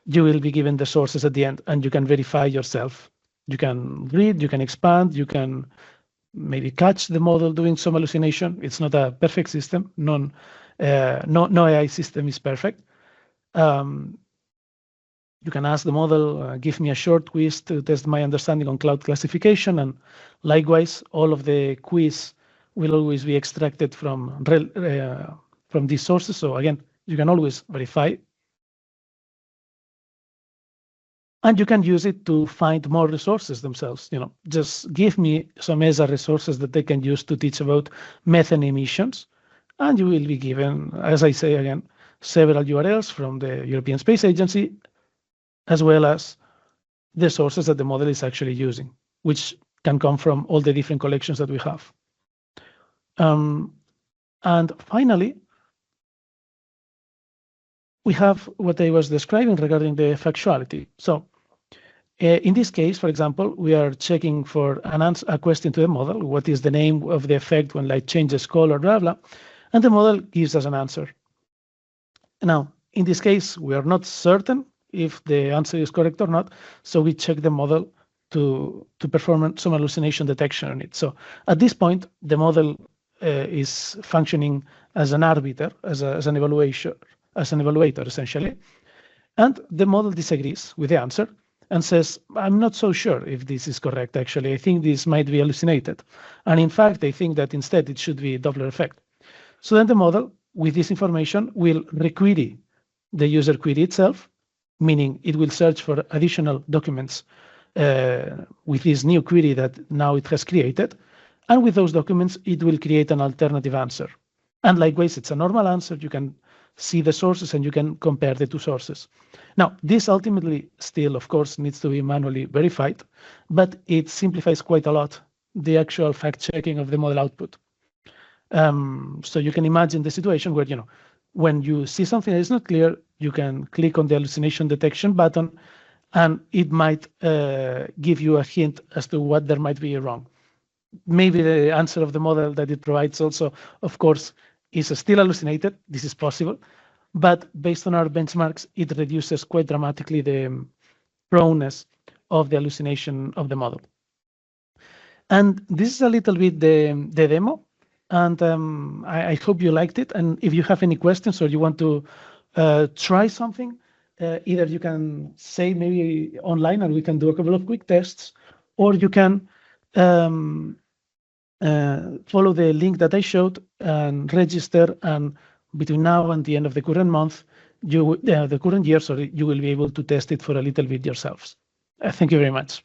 you will be given the sources at the end, and you can verify yourself. You can read, you can expand, you can maybe catch the model doing some hallucination. It's not a perfect system. No AI system is perfect. You can ask the model, give me a short quiz to test my understanding on cloud classification. And likewise, all of the quiz will always be extracted from these sources. So again, you can always verify. And you can use it to find more resources themselves. Just give me some ESA resources that they can use to teach about methane emissions. And you will be given, as I say again, several URLs from the European Space Agency, as well as the sources that the model is actually using, which can come from all the different collections that we have. And finally, we have what I was describing regarding the factuality. So In this case, for example, we are checking for a question to the model. What is the name of the effect when light changes color, blah, blah. And the model gives us an answer. Now, in this case, we are not certain if the answer is correct or not. So we check the model to perform some hallucination detection on it. So at this point, the model is functioning as an arbiter, as an evaluator, essentially. And the model disagrees with the answer and says, I'm not so sure if this is correct, actually. I think this might be hallucinated. And in fact, I think that instead it should be Doppler effect. So then the model, with this information, will requery the user query itself, meaning it will search for additional documents with this new query that now it has created. And with those documents, it will create an alternative answer. And likewise, it's a normal answer. You can see the sources and you can compare the two sources. Now, this ultimately still, of course, needs to be manually verified, but it simplifies quite a lot the actual fact-checking of the model output. So you can imagine the situation where, when you see something that is not clear, you can click on the hallucination detection button, and it might give you a hint as to what there might be wrong. Maybe the answer of the model that it provides also, of course, is still hallucinated. This is possible. But based on our benchmarks, it reduces quite dramatically the proneness of the hallucination of the model. And this is a little bit the demo. And I hope you liked it. And if you have any questions or you want to try something, either you can say maybe online and we can do a couple of quick tests, or you can follow the link that I showed and register, and between now and the end of the current month, the current year, sorry, you will be able to test it for a little bit yourselves. Thank you very much.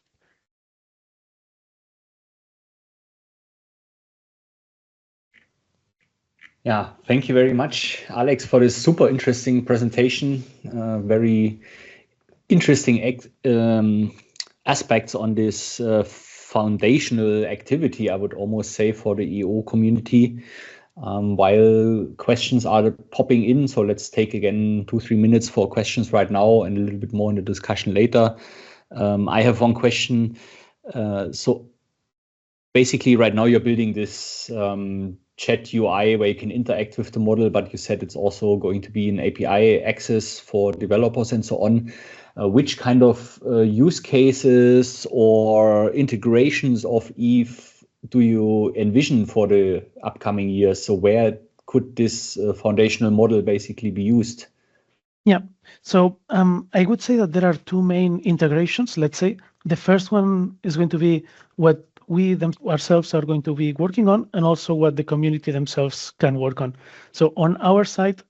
Yeah, thank you very much, Àlex, for this super interesting presentation. Very interesting aspects on this foundational activity, I would almost say, for the EO community. While questions are popping in, so let's take again 2-3 minutes for questions right now and a little bit more in the discussion later. I have one question. So basically right now you're building this chat UI where you can interact with the model, but you said it's also going to be an API access for developers and so on. Which kind of use cases or integrations of Eve do you envision for the upcoming years? So where could this foundational model basically be used? Yeah, so I would say that there are two main integrations, let's say. The first one is going to be what we ourselves are going to be working on, and also what the community themselves can work on. So on our side,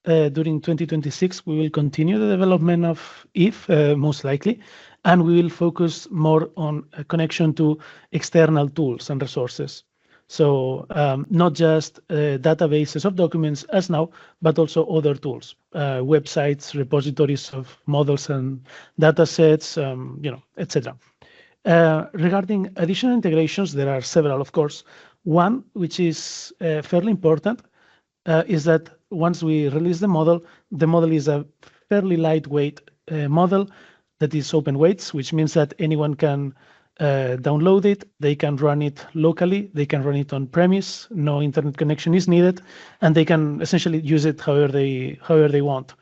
during 2026, we will continue the development of Eve, most likely, and we will focus more on a connection to external tools and resources. So not just databases of documents as now, but also other tools, websites, repositories of models and data sets, etc. Regarding additional integrations, there are several, of course. One, which is fairly important, is that once we release the model is a fairly lightweight model that is open weights, which means that anyone can download it, they can run it locally, they can run it on premise, no internet connection is needed, and they can essentially use it however they want.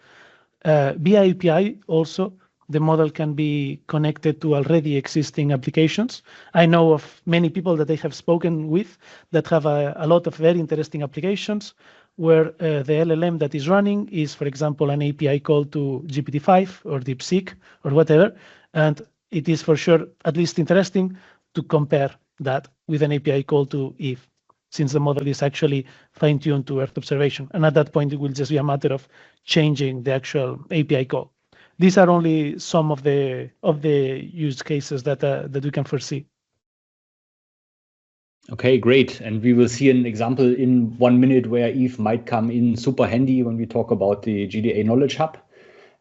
Via API also, the model can be connected to already existing applications. I know of many people that I have spoken with that have a lot of very interesting applications where the LLM that is running is, for example, an API call to GPT-5 or DeepSeek or whatever. And it is for sure at least interesting to compare that with an API call to Eve, since the model is actually fine-tuned to Earth observation. And at that point, it will just be a matter of changing the actual API call. These are only some of the use cases that we can foresee. Okay, great. And we will see an example in 1 minute where Eve might come in super handy when we talk about the GDA Knowledge Hub.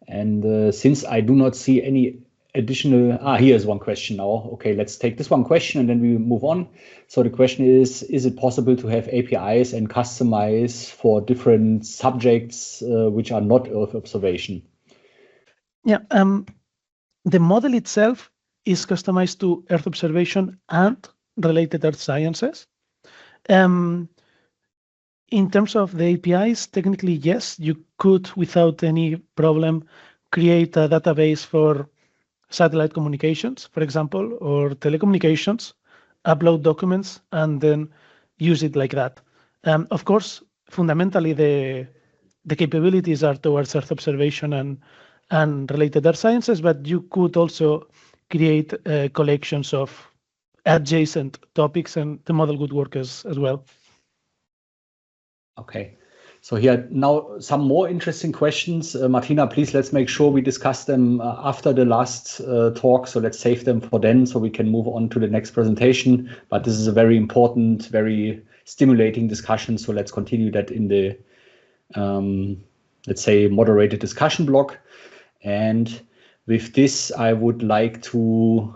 And since I do not see any additional, here's one question now. Okay, let's take this one question and then we move on. So the question is it possible to have APIs and customize for different subjects which are not Earth observation? Yeah, the model itself is customized to Earth observation and related Earth sciences. In terms of the APIs, technically, yes, you could, without any problem, create a database for satellite communications, for example, or telecommunications, upload documents, and then use it like that. Of course, fundamentally, the capabilities are towards Earth observation and related Earth sciences, but you could also create collections of adjacent topics, and the model would work as well. Okay. So here now some more interesting questions. Martina, please, let's make sure we discuss them after the last talk. So let's save them for then so we can move on to the next presentation. But this is a very important, very stimulating discussion. So let's continue that in the, let's say, moderated discussion block. And with this, I would like to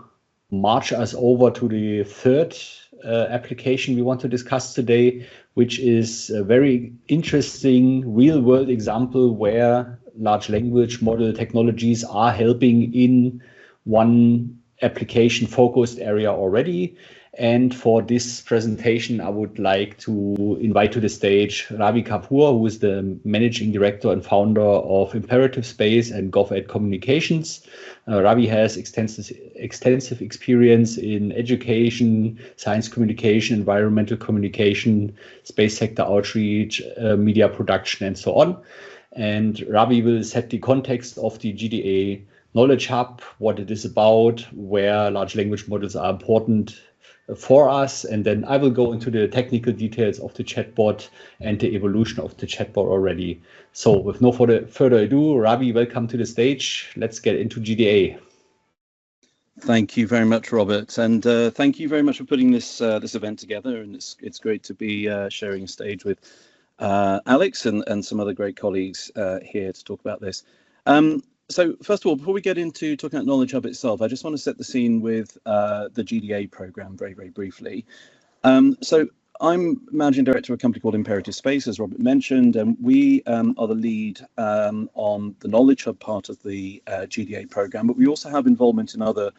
march us over to the third application we want to discuss today, which is a very interesting real-world example where large language model technologies are helping in one application-focused area already. And for this presentation, I would like to invite to the stage Ravi Kapur, who is the Managing Director and Founder of Imperative Space and GovEd Communications. Ravi has extensive experience in education, science communication, environmental communication, space sector outreach, media production, and so on. And Ravi will set the context of the GDA Knowledge Hub, what it is about, where large language models are important for us, and then I will go into the technical details of the chatbot and the evolution of the chatbot already. So with no further ado, Ravi, welcome to the stage. Let's get into GDA. Thank you very much, Robert, and thank you very much for putting this this event together. And it's great to be sharing a stage with Àlex and some other great colleagues here to talk about this. So first of all, before we get into talking about Knowledge Hub itself, I just want to set the scene with the GDA program very, very briefly. So I'm Managing Director of a company called Imperative Space, as Robert mentioned, and we are the lead on the Knowledge Hub part of the GDA program, but we also have involvement in other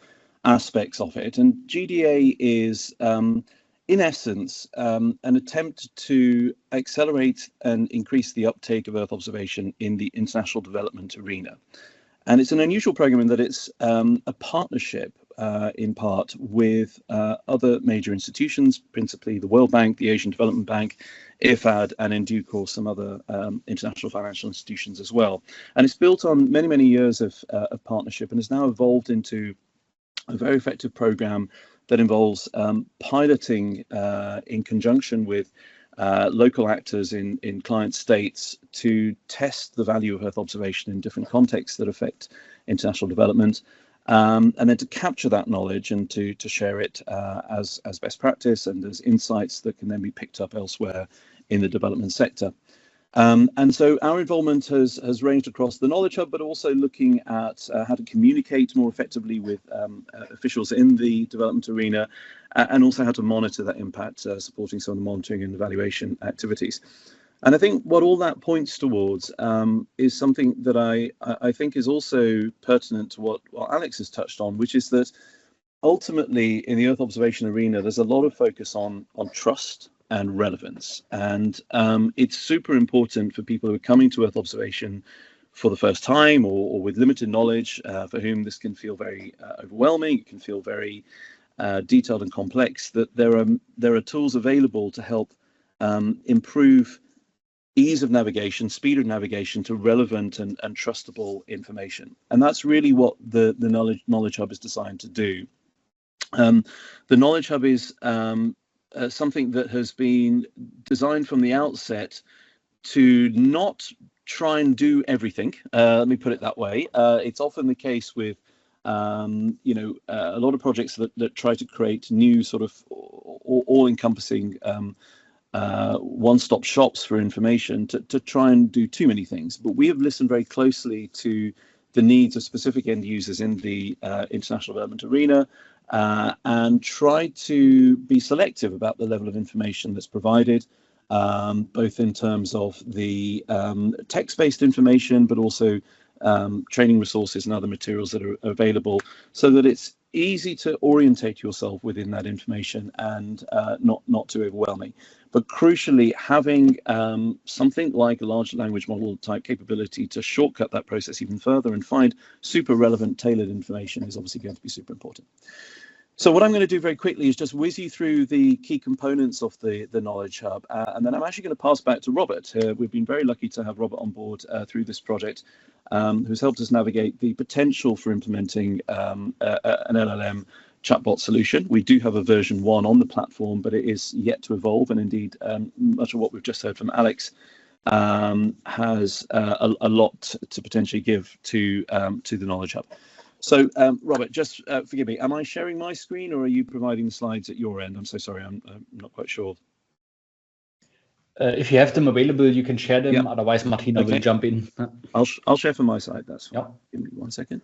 aspects of it. And GDA is, in essence, an attempt to accelerate and increase the uptake of Earth observation in the international development arena. And it's an unusual program in that it's a partnership, in part, with other major institutions, principally the World Bank, the Asian Development Bank, IFAD, and in due course some other international financial institutions as well. And it's built on many, many years of partnership and has now evolved into a very effective program that involves piloting in conjunction with local actors in client states to test the value of Earth observation in different contexts that affect international development, and then to capture that knowledge and to share it as best practice and as insights that can then be picked up elsewhere in the development sector. And so our involvement has ranged across the Knowledge Hub, but also looking at how to communicate more effectively with officials in the development arena, and also how to monitor that impact, supporting some of the monitoring and evaluation activities. And I think what all that points towards is something that I think is also pertinent to what Àlex has touched on, which is that ultimately in the Earth observation arena, there's a lot of focus on trust and relevance. And it's super important for people who are coming to Earth observation for the first time or with limited knowledge, for whom this can feel very overwhelming, it can feel very detailed and complex, that there are tools available to help improve ease of navigation, speed of navigation to relevant and trustable information. And that's really what the Knowledge Hub is designed to do. The Knowledge Hub is something that has been designed from the outset to not try and do everything. Let me put it that way. It's often the case with a lot of projects that try to create new sort of all-encompassing one-stop shops for information to try and do too many things. But we have listened very closely to the needs of specific end users in the international development arena, and try to be selective about the level of information that's provided, both in terms of the text-based information, but also training resources and other materials that are available, so that it's easy to orientate yourself within that information and not too overwhelming. But crucially, having something like a large language model type capability to shortcut that process even further and find super relevant tailored information is obviously going to be super important. So what I'm going to do very quickly is just whiz you through the key components of the Knowledge Hub, and then I'm actually going to pass back to Robert. We've been very lucky to have Robert on board through this project, who's helped us navigate the potential for implementing an LLM chatbot solution. We do have a version 1 on the platform, but it is yet to evolve, and indeed much of what we've just heard from Àlex has a lot to potentially give to the Knowledge Hub. So, Robert, just forgive me, am I sharing my screen or are you providing the slides at your end? I'm so sorry, I'm not quite sure. If you have them available, you can share them. Yep. Otherwise, Martyna will jump in. I'll share from my side, that's fine. Yep. Give me 1 second.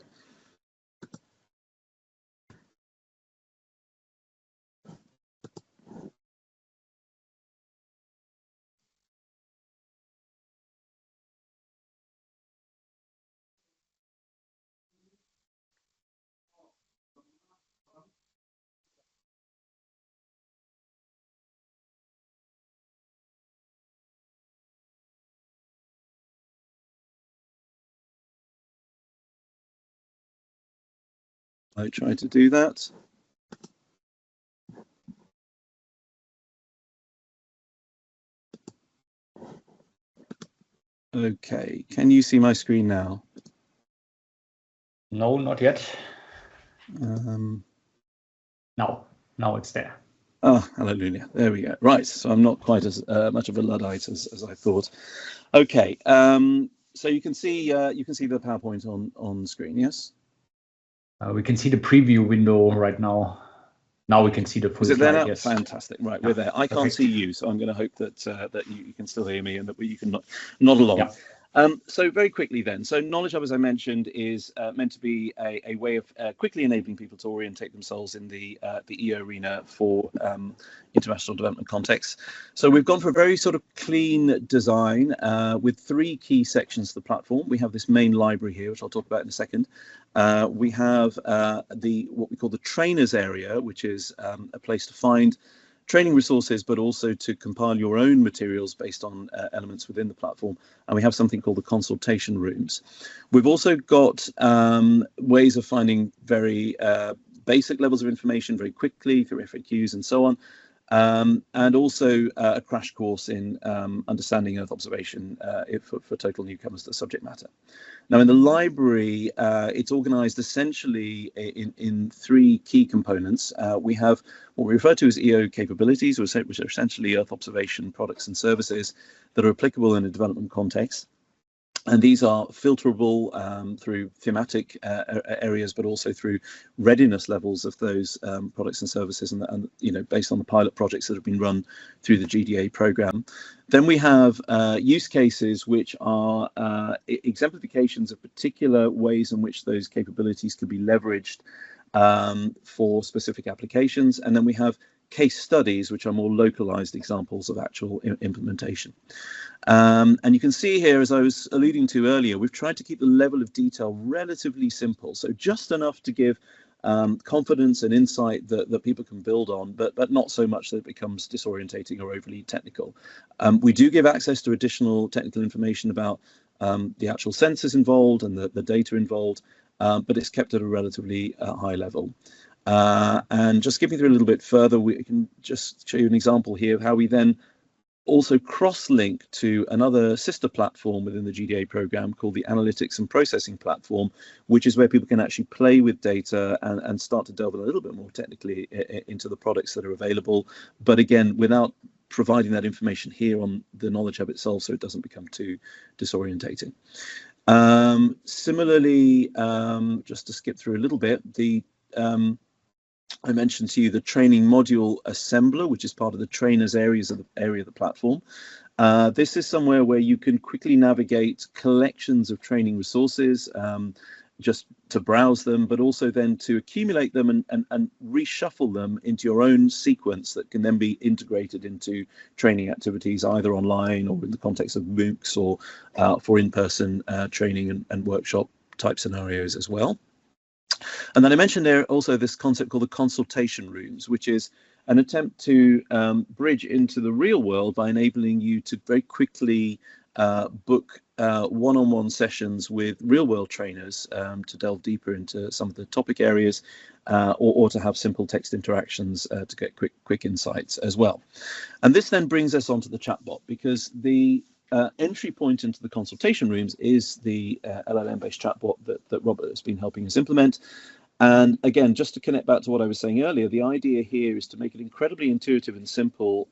I try to do that. Okay, can you see my screen now? No, not yet. Now it's there. Oh, hallelujah. There we go. Right, so I'm not quite as much of a Luddite as I thought. Okay, so you can see the PowerPoint on screen, yes? We can see the preview window right now. Now we can see the full slide. Is it there now? Yes. Fantastic. Right, we're there. I can't see you, so I'm going to hope that that you can still hear me and that you can nod along. Yeah. So very quickly then, so Knowledge Hub, as I mentioned, is meant to be a way of quickly enabling people to orientate themselves in the EO arena for international development contexts. So we've gone for a very sort of clean design with 3 key sections of the platform. We have this main library here, which I'll talk about in a second. We have what we call the trainers area, which is a place to find training resources, but also to compile your own materials based on elements within the platform. And we have something called the consultation rooms. We've also got ways of finding very basic levels of information very quickly through FAQs and so on. And also a crash course in understanding Earth observation for total newcomers to the subject matter. Now, in the library, it's organized essentially in 3 key components. We have what we refer to as EO capabilities, which are essentially Earth observation products and services that are applicable in a development context. And these are filterable through thematic areas, but also through readiness levels of those products and services, and based on the pilot projects that have been run through the GDA program. Then we have use cases, which are exemplifications of particular ways in which those capabilities can be leveraged for specific applications. And then we have case studies, which are more localized examples of actual implementation. And you can see here, as I was alluding to earlier, we've tried to keep the level of detail relatively simple. So just enough to give confidence and insight that people can build on, but not so much that it becomes disorientating or overly technical. We do give access to additional technical information about the actual sensors involved and the data involved, but it's kept at a relatively high level. And just skipping through a little bit further, we can just show you an example here of how we then also cross-link to another sister platform within the GDA program called the Analytics and Processing Platform, which is where people can actually play with data and start to delve a little bit more technically into the products that are available, but again, without providing that information here on the Knowledge Hub itself, so it doesn't become too disorientating. Similarly, just to skip through a little bit, I mentioned to you the training module assembler, which is part of the trainers area of the platform. This is somewhere where you can quickly navigate collections of training resources, just to browse them, but also then to accumulate them and reshuffle them into your own sequence that can then be integrated into training activities, either online or in the context of MOOCs or for in-person training and workshop type scenarios as well. And then I mentioned there also this concept called the consultation rooms, which is an attempt to bridge into the real world by enabling you to very quickly book one-on-one sessions with real-world trainers to delve deeper into some of the topic areas, or to have simple text interactions to get quick insights as well. And this then brings us onto the chatbot, because the entry point into the consultation rooms is the LLM-based chatbot that Robert has been helping us implement. And again, just to connect back to what I was saying earlier, the idea here is to make it incredibly intuitive and simple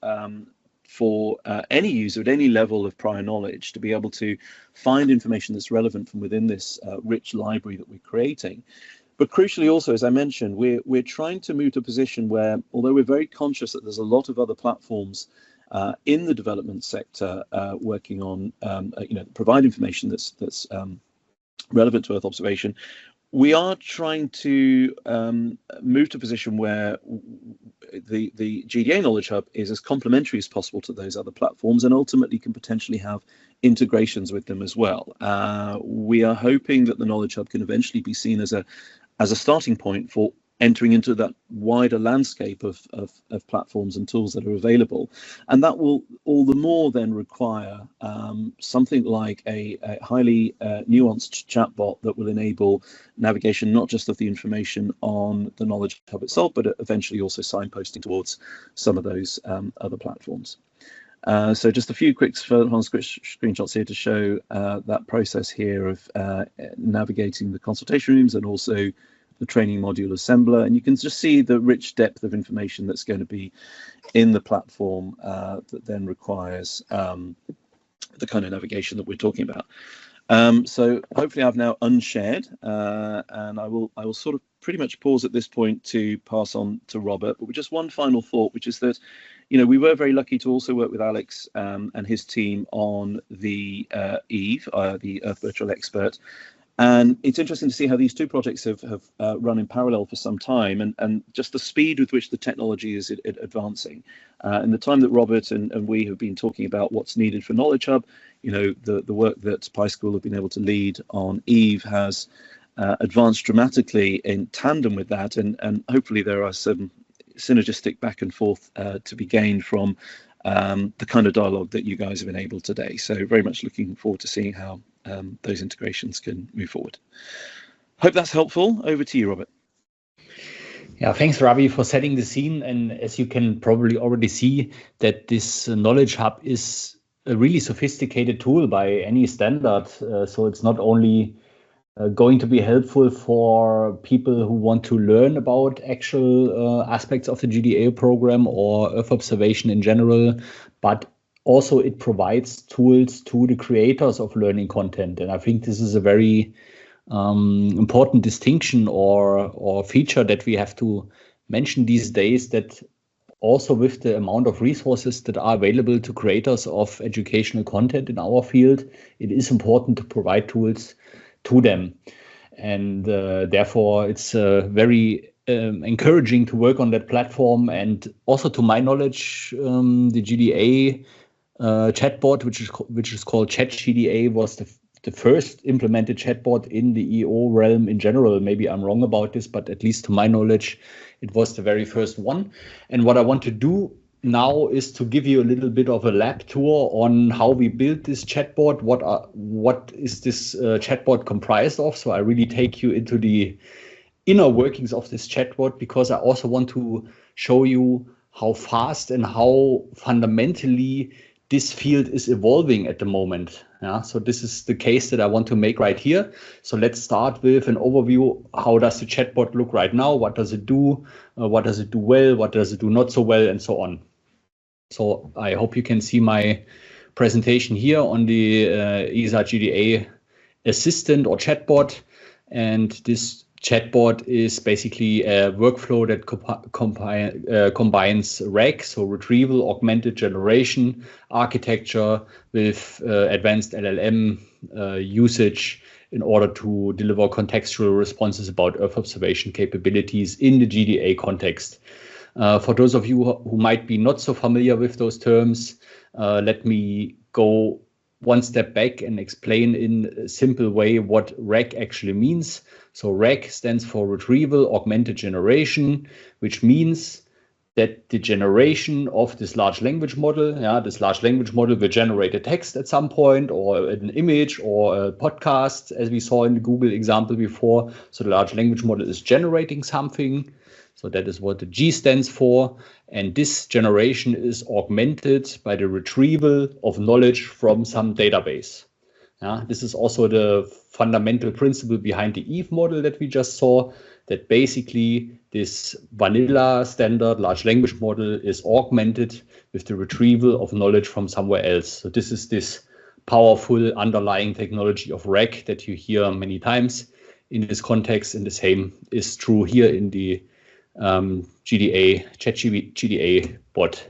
for any user at any level of prior knowledge to be able to find information that's relevant from within this rich library that we're creating. But crucially also, as I mentioned, we're trying to move to a position where, although we're very conscious that there's a lot of other platforms in the development sector working on, provide information that's relevant to Earth observation, we are trying to move to a position where the GDA Knowledge Hub is as complementary as possible to those other platforms, and ultimately can potentially have integrations with them as well. We are hoping that the Knowledge Hub can eventually be seen as a starting point for entering into that wider landscape of platforms and tools that are available. And that will all the more then require something like a highly nuanced chatbot that will enable navigation, not just of the information on the Knowledge Hub itself, but eventually also signposting towards some of those other platforms. So just a few quick screenshots here to show that process here of navigating the consultation rooms and also the training module assembler, and you can just see the rich depth of information that's going to be in the platform that then requires the kind of navigation that we're talking about. So hopefully I've now unshared, and I will sort of pretty much pause at this point to pass on to Robert, but with just one final thought, which is that, we were very lucky to also work with Àlex and his team on the EVE, the Earth Virtual Expert. And it's interesting to see how these two projects have run in parallel for some time, and just the speed with which the technology is advancing. In the time that Robert and we have been talking about what's needed for Knowledge Hub, the work that PySchool have been able to lead on EVE has advanced dramatically in tandem with that, and hopefully there are some synergistic back and forth to be gained from the kind of dialogue that you guys have enabled today. So very much looking forward to seeing how those integrations can move forward. Hope that's helpful. Over to you, Robert. Yeah, thanks, Ravi, for setting the scene. And as you can probably already see, that this Knowledge Hub is a really sophisticated tool by any standard. So it's not only going to be helpful for people who want to learn about actual aspects of the GDA program or Earth observation in general, but also it provides tools to the creators of learning content. And I think this is a very important distinction or feature that we have to mention these days, that also with the amount of resources that are available to creators of educational content in our field, it is important to provide tools to them. And therefore it's very encouraging to work on that platform. And also, to my knowledge, the GDA chatbot, which is called ChatGDA, was the first implemented chatbot in the EO realm in general. Maybe I'm wrong about this, but at least to my knowledge, it was the very first one. And what I want to do now is to give you a little bit of a lab tour on how we built this chatbot. What is this chatbot comprised of? So I really take you into the inner workings of this chatbot, because I also want to show you how fast and how fundamentally this field is evolving at the moment. Yeah, so this is the case that I want to make right here. So let's start with an overview. How does the chatbot look right now? What does it do? What does it do well? What does it do not so well? And so on. So I hope you can see my presentation here on the ESA GDA assistant or chatbot. And this chatbot is basically a workflow that combines RAG, so retrieval, augmented generation architecture, with advanced LLM usage in order to deliver contextual responses about Earth observation capabilities in the GDA context. For those of you who might be not so familiar with those terms, let me go one step back and explain in a simple way what RAG actually means. So RAG stands for Retrieval Augmented Generation, which means that the generation of this large language model, this large language model will generate a text at some point, or an image, or a podcast, as we saw in the Google example before. So the large language model is generating something. So that is what the G stands for. And this generation is augmented by the retrieval of knowledge from some database. This is also the fundamental principle behind the Eve model that we just saw, that basically this vanilla standard large language model is augmented with the retrieval of knowledge from somewhere else. So this is this powerful underlying technology of RAG that you hear many times in this context, and the same is true here in the GDA bot.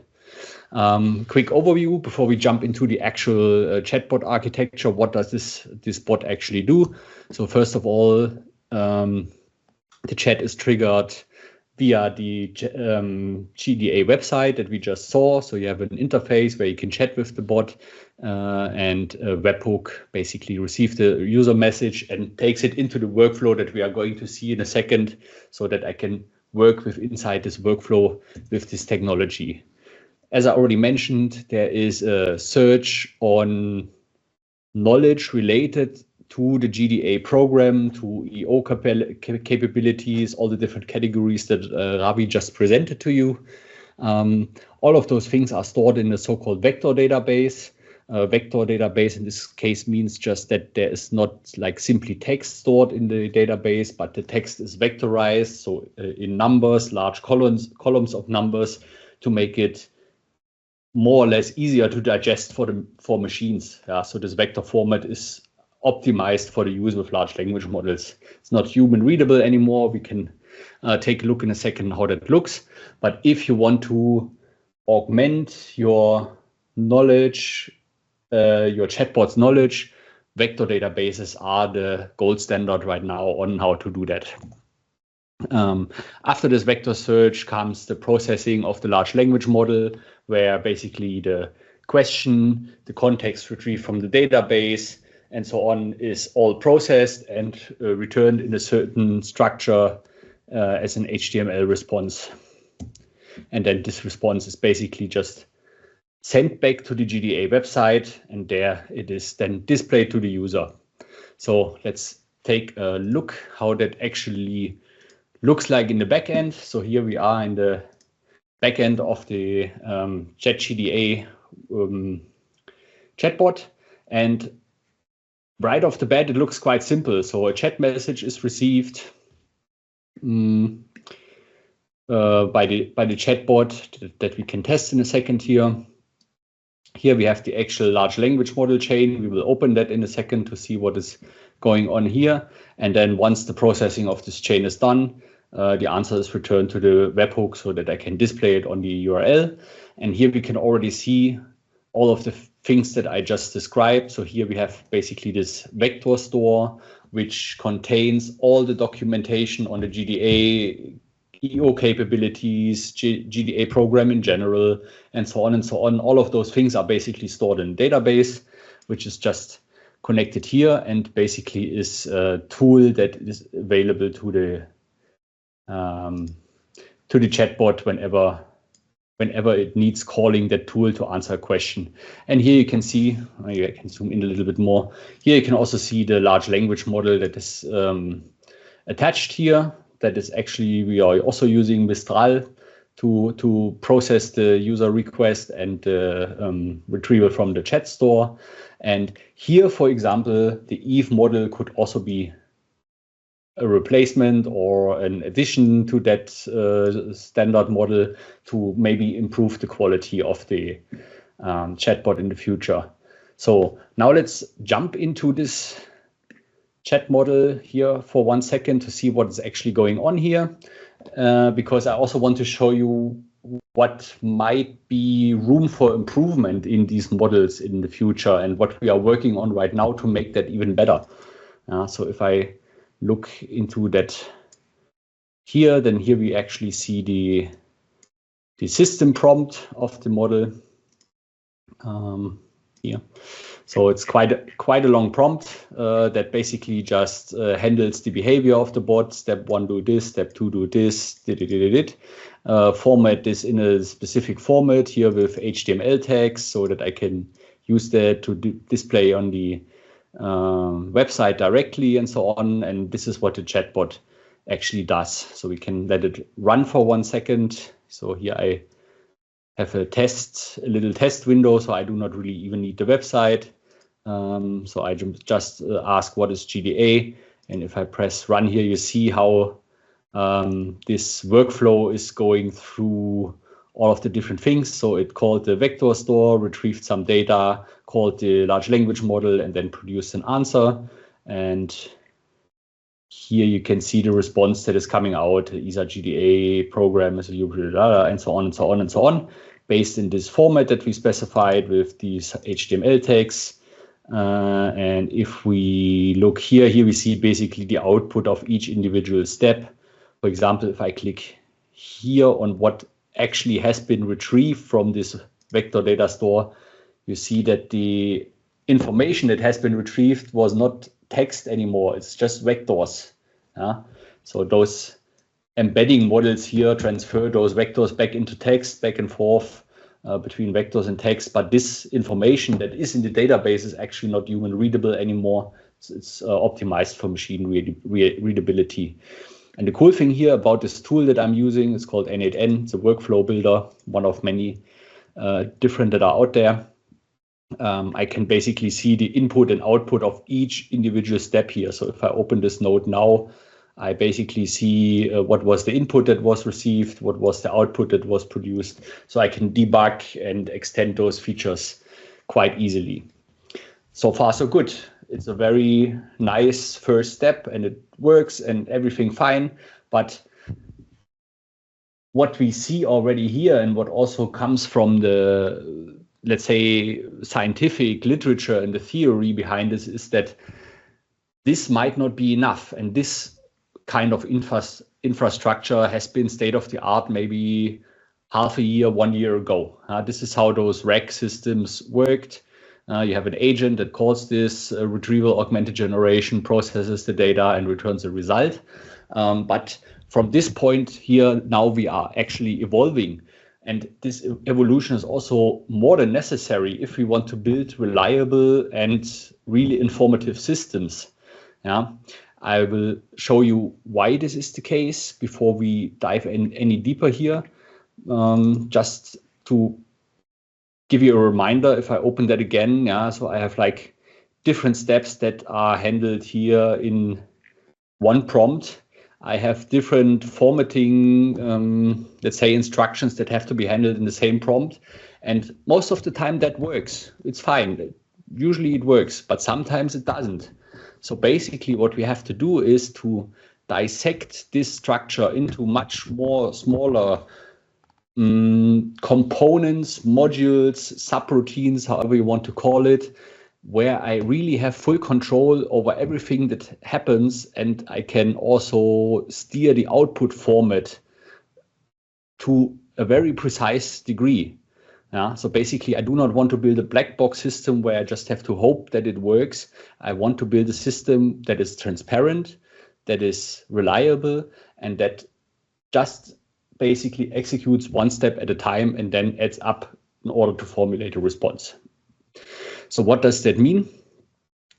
Quick overview before we jump into the actual chatbot architecture. What does this bot actually do? So first of all, the chat is triggered via the GDA website that we just saw. So you have an interface where you can chat with the bot, and a webhook basically receives the user message and takes it into the workflow that we are going to see in a second, so that I can work with inside this workflow with this technology. As I already mentioned, there is a search on knowledge related to the GDA program, to EO capabilities, all the different categories that Ravi just presented to you. All of those things are stored in a so-called vector database. Vector database in this case means just that there is not like simply text stored in the database, but the text is vectorized, so in numbers, large columns of numbers, to make it more or less easier to digest for machines. So this vector format is optimized for the use with large language models. It's not human readable anymore. We can take a look in a second how that looks. But if you want to augment your knowledge, your chatbot's knowledge, vector databases are the gold standard right now on how to do that. After this vector search comes the processing of the large language model, where basically the question, the context retrieved from the database, and so on is all processed and returned in a certain structure as an HTML response. And then this response is basically just sent back to the GDA website, and there it is then displayed to the user. So let's take a look how that actually looks like in the backend. So here we are in the backend of the GDA chatbot, and right off the bat it looks quite simple. So a chat message is received by the chatbot that we can test in a second here. Here we have the actual large language model chain. We will open that in a second to see what is going on here. And then once the processing of this chain is done, the answer is returned to the webhook so that I can display it on the URL. And here we can already see all of the things that I just described. So here we have basically this vector store, which contains all the documentation on the GDA EO capabilities, GDA program in general, and so on and so on. All of those things are basically stored in a database, which is just connected here, and basically is a tool that is available to the chatbot whenever it needs calling that tool to answer a question. And here you can see, maybe I can zoom in a little bit more. Here you can also see the large language model that is attached here. That is actually, we are also using Mistral to process the user request and retrieval from the chat store. And here, for example, the Eve model could also be a replacement or an addition to that standard model to maybe improve the quality of the chatbot in the future. So now let's jump into this chat model here for 1 second to see what is actually going on here, because I also want to show you what might be room for improvement in these models in the future and what we are working on right now to make that even better. So if I look into that here, then here we actually see the system prompt of the model here. So it's quite a long prompt that basically just handles the behavior of the bot. Step 1, do this. Step 2, do this. Format this in a specific format here with HTML tags so that I can use that to display on the website directly and so on. And this is what the chatbot actually does. So we can let it run for 1 second. So here I have a little test window, so I do not really even need the website. So I just ask what is GDA, and if I press run here, you see how this workflow is going through all of the different things. So it called the vector store, retrieved some data, called the large language model, and then produced an answer. And here you can see the response that is coming out. ISA GDA program is and so on and so on and so on, based in this format that we specified with these HTML tags. And if we look here we see basically the output of each individual step. For example, if I click here on what actually has been retrieved from this vector data store, you see that the information that has been retrieved was not text anymore, it's just vectors. So those embedding models here transfer those vectors back into text, back and forth between vectors and text. But this information that is in the database is actually not human readable anymore. It's optimized for machine readability. And the cool thing here about this tool that I'm using is called N8N. It's a workflow builder, one of many different that are out there. I can basically see the input and output of each individual step here. So if I open this node now, I basically see what was the input that was received, what was the output that was produced. So I can debug and extend those features quite easily. So far, so good. It's a very nice first step and it works and everything fine. But what we see already here and what also comes from the, let's say, scientific literature and the theory behind this is that this might not be enough. And this kind of infrastructure has been state of the art maybe half a year, 1 year ago. This is how those RAG systems worked. You have an agent that calls this retrieval augmented generation, processes the data and returns a result. But from this point here, now we are actually evolving. And this evolution is also more than necessary if we want to build reliable and really informative systems. I will show you why this is the case before we dive in any deeper here. Just to give you a reminder, if I open that again, so I have like different steps that are handled here in one prompt. I have different formatting, let's say, instructions that have to be handled in the same prompt. And most of the time that works. It's fine. Usually it works, but sometimes it doesn't. So basically what we have to do is to dissect this structure into much more smaller components, modules, subroutines, however you want to call it, where I really have full control over everything that happens, and I can also steer the output format to a very precise degree. So basically, I do not want to build a black box system where I just have to hope that it works. I want to build a system that is transparent, that is reliable, and that just basically executes one step at a time and then adds up in order to formulate a response. So what does that mean?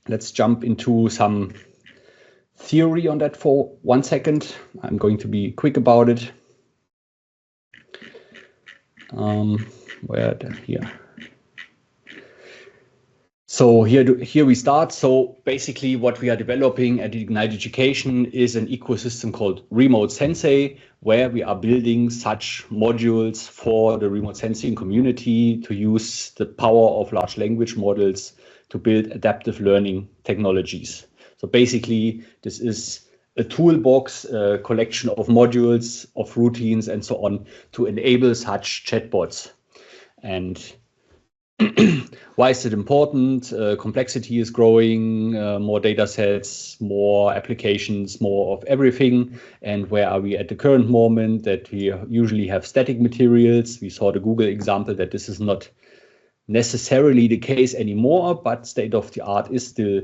Let's jump into some theory on that for 1 second. I'm going to be quick about it. Here. So here we start. So basically what we are developing at Ignite Education is an ecosystem called Remote Sensei, where we are building such modules for the remote sensing community to use the power of large language models to build adaptive learning technologies. So basically this is a toolbox, a collection of modules, of routines and so on to enable such chatbots. And why is it important? Complexity is growing, more data sets, more applications, more of everything. And where are we at the current moment? That we usually have static materials. We saw the Google example that this is not necessarily the case anymore, but state of the art is still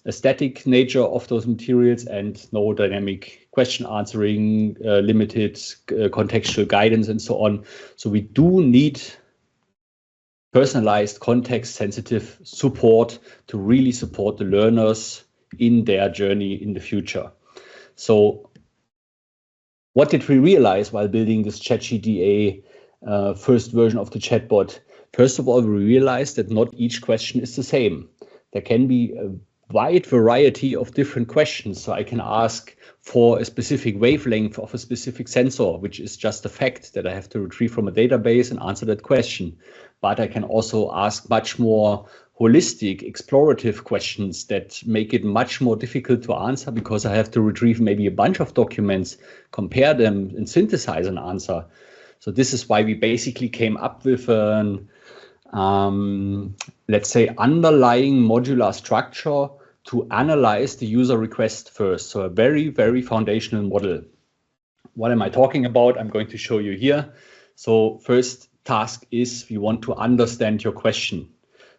a static nature of those materials and no dynamic question answering, limited contextual guidance and so on. So we do need personalized, context-sensitive support to really support the learners in their journey in the future. So what did we realize while building this ChatGDA first version of the chatbot? First of all, we realized that not each question is the same. There can be a wide variety of different questions. So I can ask for a specific wavelength of a specific sensor, which is just a fact that I have to retrieve from a database and answer that question. But I can also ask much more holistic, explorative questions that make it much more difficult to answer because I have to retrieve maybe a bunch of documents, compare them, and synthesize an answer. So this is why we basically came up with an let's say, underlying modular structure to analyze the user request first. So a very, very foundational model. What am I talking about? I'm going to show you here. So first task is we want to understand your question.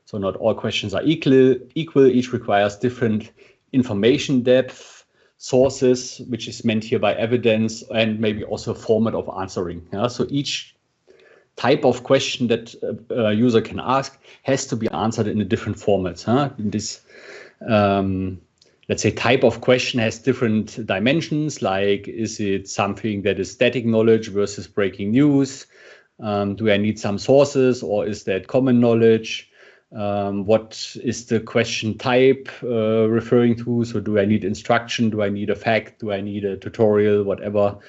So not all questions are equal. Each requires different information depth, sources, which is meant here by evidence, and maybe also a format of answering. Yeah? So each type of question that a user can ask has to be answered in a different format. This, let's say, type of question has different dimensions, like is it something that is static knowledge versus breaking news? Do I need some sources, or is that common knowledge? What is the question type referring to? So do I need instruction? Do I need a fact? Do I need a tutorial? Whatever.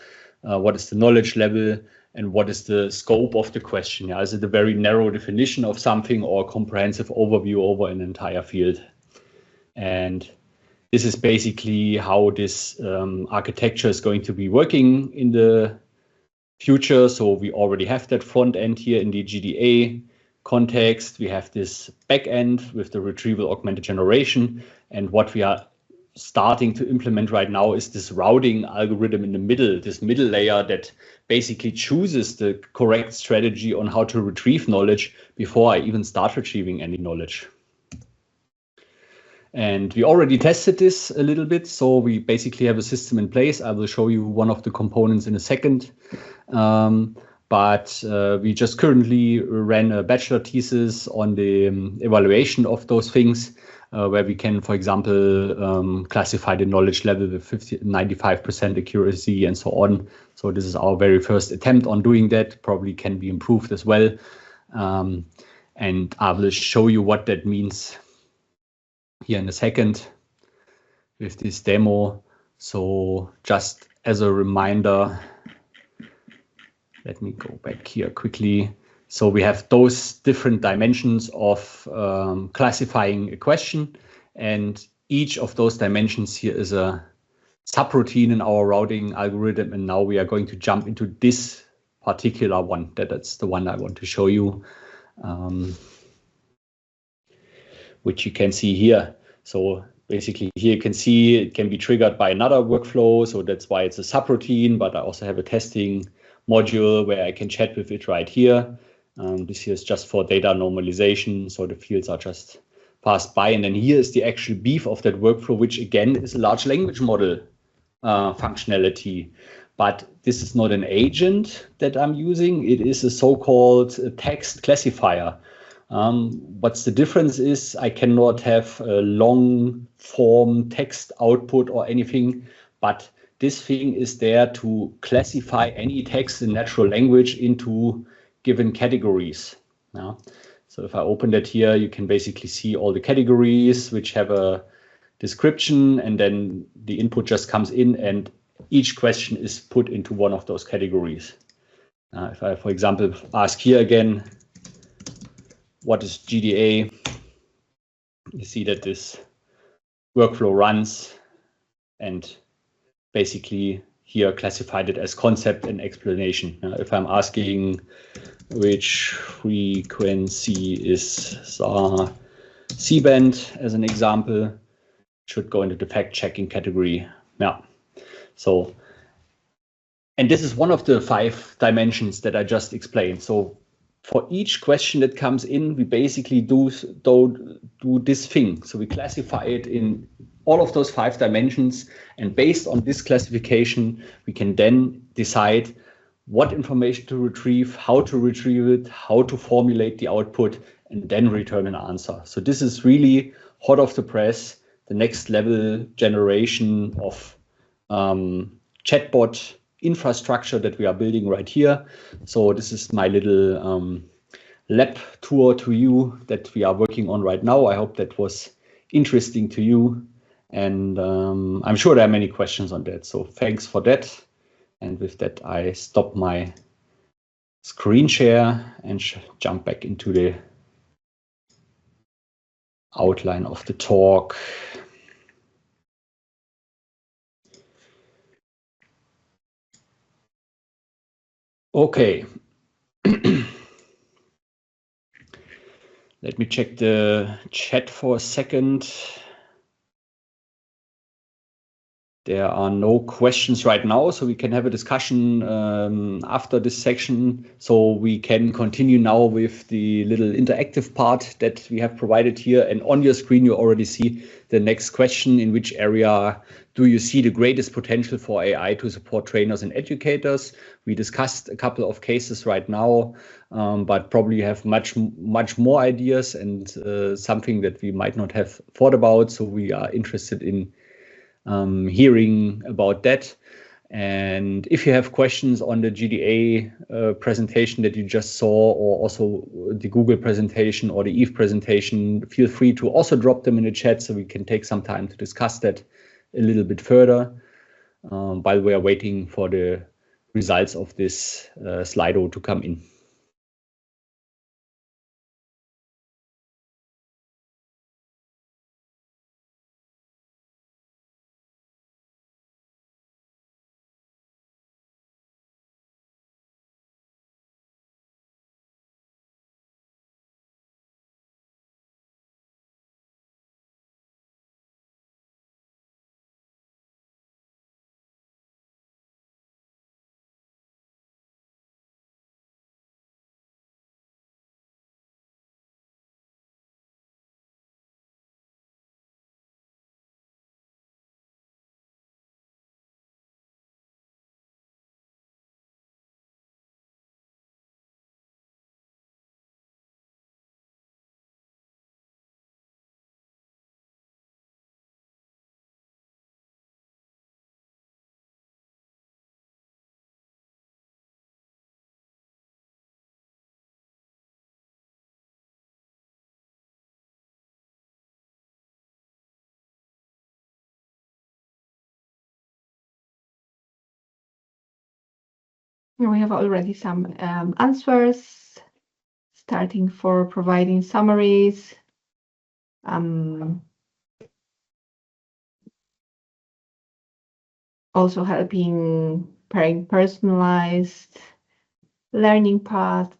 What is the knowledge level? And what is the scope of the question? Is it a very narrow definition of something or a comprehensive overview over an entire field? And this is basically how this architecture is going to be working in the future. So we already have that front end here in the GDA context. We have this back end with the retrieval augmented generation. And what we are starting to implement right now is this routing algorithm in the middle, this middle layer that basically chooses the correct strategy on how to retrieve knowledge before I even start retrieving any knowledge. And we already tested this a little bit. So we basically have a system in place. I will show you one of the components in a second. But we just currently ran a bachelor thesis on the evaluation of those things, where we can, for example, classify the knowledge level with 95% accuracy and so on. So this is our very first attempt on doing that, probably can be improved as well. And I will show you what that means here in a second with this demo. So just as a reminder, let me go back here quickly. So we have those different dimensions of classifying a question, and each of those dimensions here is a subroutine in our routing algorithm. And now we are going to jump into this particular one. That's the one I want to show you, which you can see here. So basically here you can see it can be triggered by another workflow. So that's why it's a subroutine, but I also have a testing module where I can chat with it right here. This here is just for data normalization. So the fields are just passed by. And then here is the actual beef of that workflow, which again is a large language model functionality. But this is not an agent that I'm using. It is a so-called text classifier. What's the difference is I cannot have a long form text output or anything, but this thing is there to classify any text in natural language into given categories. So if I open that here, you can basically see all the categories which have a description, and then the input just comes in and each question is put into one of those categories. If I, for example, ask here again, what is GDA? You see that this workflow runs and basically here classified it as concept and explanation. If I'm asking which frequency is C-band as an example, it should go into the fact-checking category. Yeah. So, and this is one of the 5 dimensions that I just explained. So for each question that comes in, we basically do this thing. So we classify it in all of those 5 dimensions, and based on this classification, we can then decide what information to retrieve, how to retrieve it, how to formulate the output, and then return an answer. So this is really hot off the press, the next level generation of chatbot infrastructure that we are building right here. So this is my little lab tour to you that we are working on right now. I hope that was interesting to you. And I'm sure there are many questions on that. So thanks for that. And with that, I stop my screen share and jump back into the outline of the talk. Okay. Let me check the chat for a second. There are no questions right now, so we can have a discussion after this section. So we can continue now with the little interactive part that we have provided here. And on your screen, you already see the next question: in which area do you see the greatest potential for AI to support trainers and educators? We discussed a couple of cases right now, but probably have much more ideas and something that we might not have thought about. So we are interested in hearing about that. And if you have questions on the GDA presentation that you just saw, or also the Google presentation or the Eve presentation, feel free to also drop them in the chat so we can take some time to discuss that a little bit further. While we are waiting for the results of this Slido to come in. We have already some answers, starting for providing summaries, also helping pairing personalized learning paths,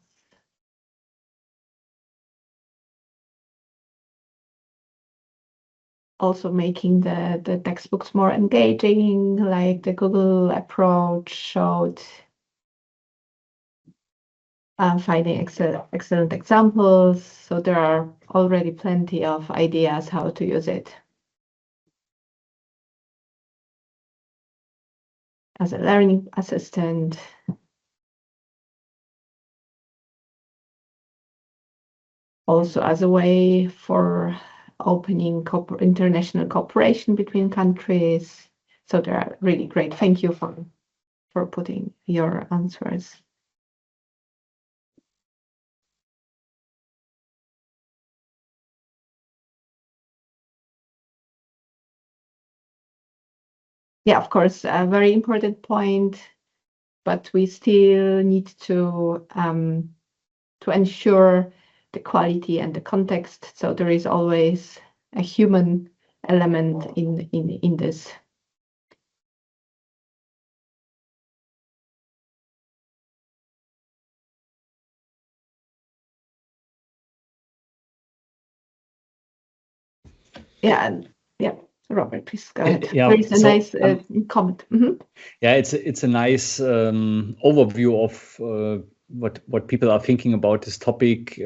also making the textbooks more engaging, like the Google approach showed. Finding excellent examples. So there are already plenty of ideas how to use it as a learning assistant. Also as a way for opening international cooperation between countries. So they are really great. Thank you for putting your answers. Yeah, of course, a very important point, but we still need to ensure the quality and the context. So there is always a human element in this. Yeah, yeah. Robert, please go ahead. Yeah, there is a nice comment. Mm-hmm. Yeah, it's a nice overview of what people are thinking about this topic.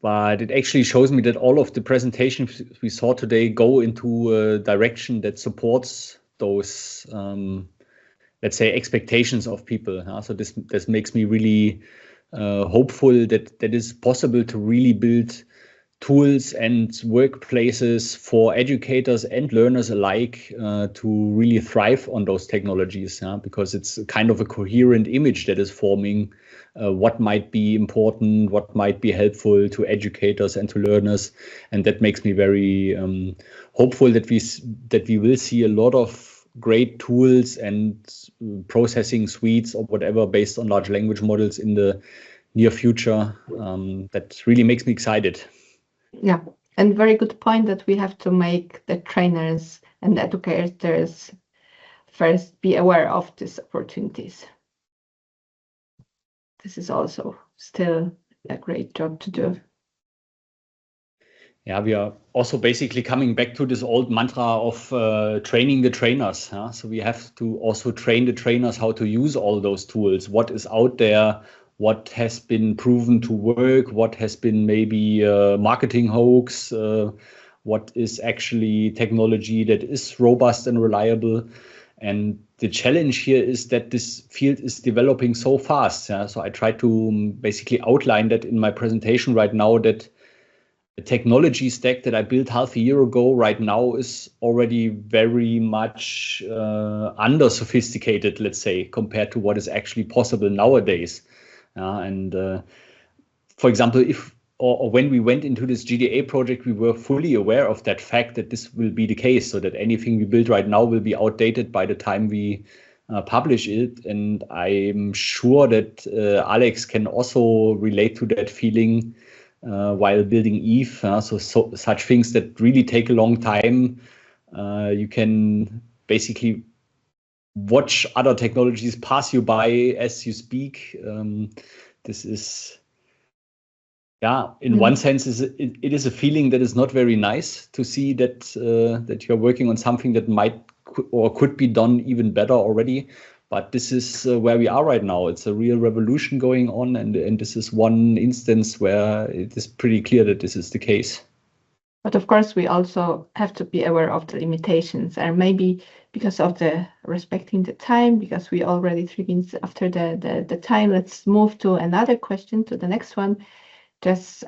But it actually shows me that all of the presentations we saw today go into a direction that supports those, let's say, expectations of people. So this makes me really hopeful that it is possible to really build tools and workplaces for educators and learners alike to really thrive on those technologies, because it's kind of a coherent image that is forming what might be important, what might be helpful to educators and to learners. And that makes me very hopeful that we will see a lot of great tools and processing suites or whatever based on large language models in the near future. That really makes me excited. Yeah, and very good point that we have to make the trainers and the educators first be aware of these opportunities. This is also still a great job to do. Yeah, we are also basically coming back to this old mantra of training the trainers. So we have to also train the trainers how to use all those tools, what is out there, what has been proven to work, what has been maybe a marketing hoax, what is actually technology that is robust and reliable. And the challenge here is that this field is developing so fast. So I try to basically outline that in my presentation right now, that the technology stack that I built half a year ago right now is already very much under sophisticated, let's say, compared to what is actually possible nowadays. For example, when we went into this GDA project, we were fully aware of that fact that this will be the case, so that anything we build right now will be outdated by the time we publish it. And I'm sure that Àlex can also relate to that feeling while building Eve. So such things that really take a long time. You can basically watch other technologies pass you by as you speak. This is, in one sense, it is a feeling that is not very nice to see that that you're working on something that might or could be done even better already. But this is where we are right now. It's a real revolution going on, and this is one instance where it is pretty clear that this is the case. But of course, we also have to be aware of the limitations, and maybe because of the respecting the time, because we already 3 minutes after the time, let's move to another question, to the next one, just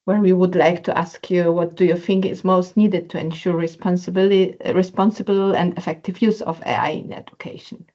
where we would like to ask you, what do you think is most needed to ensure responsible and effective use of AI in education?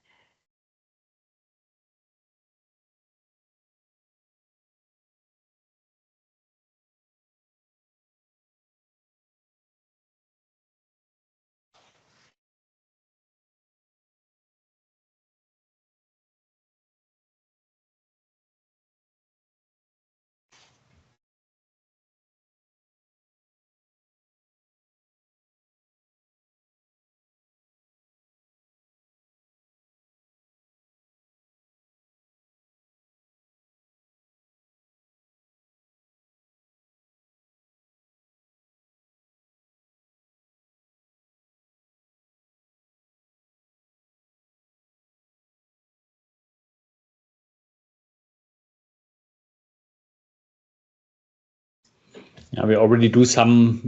Yeah, we already do some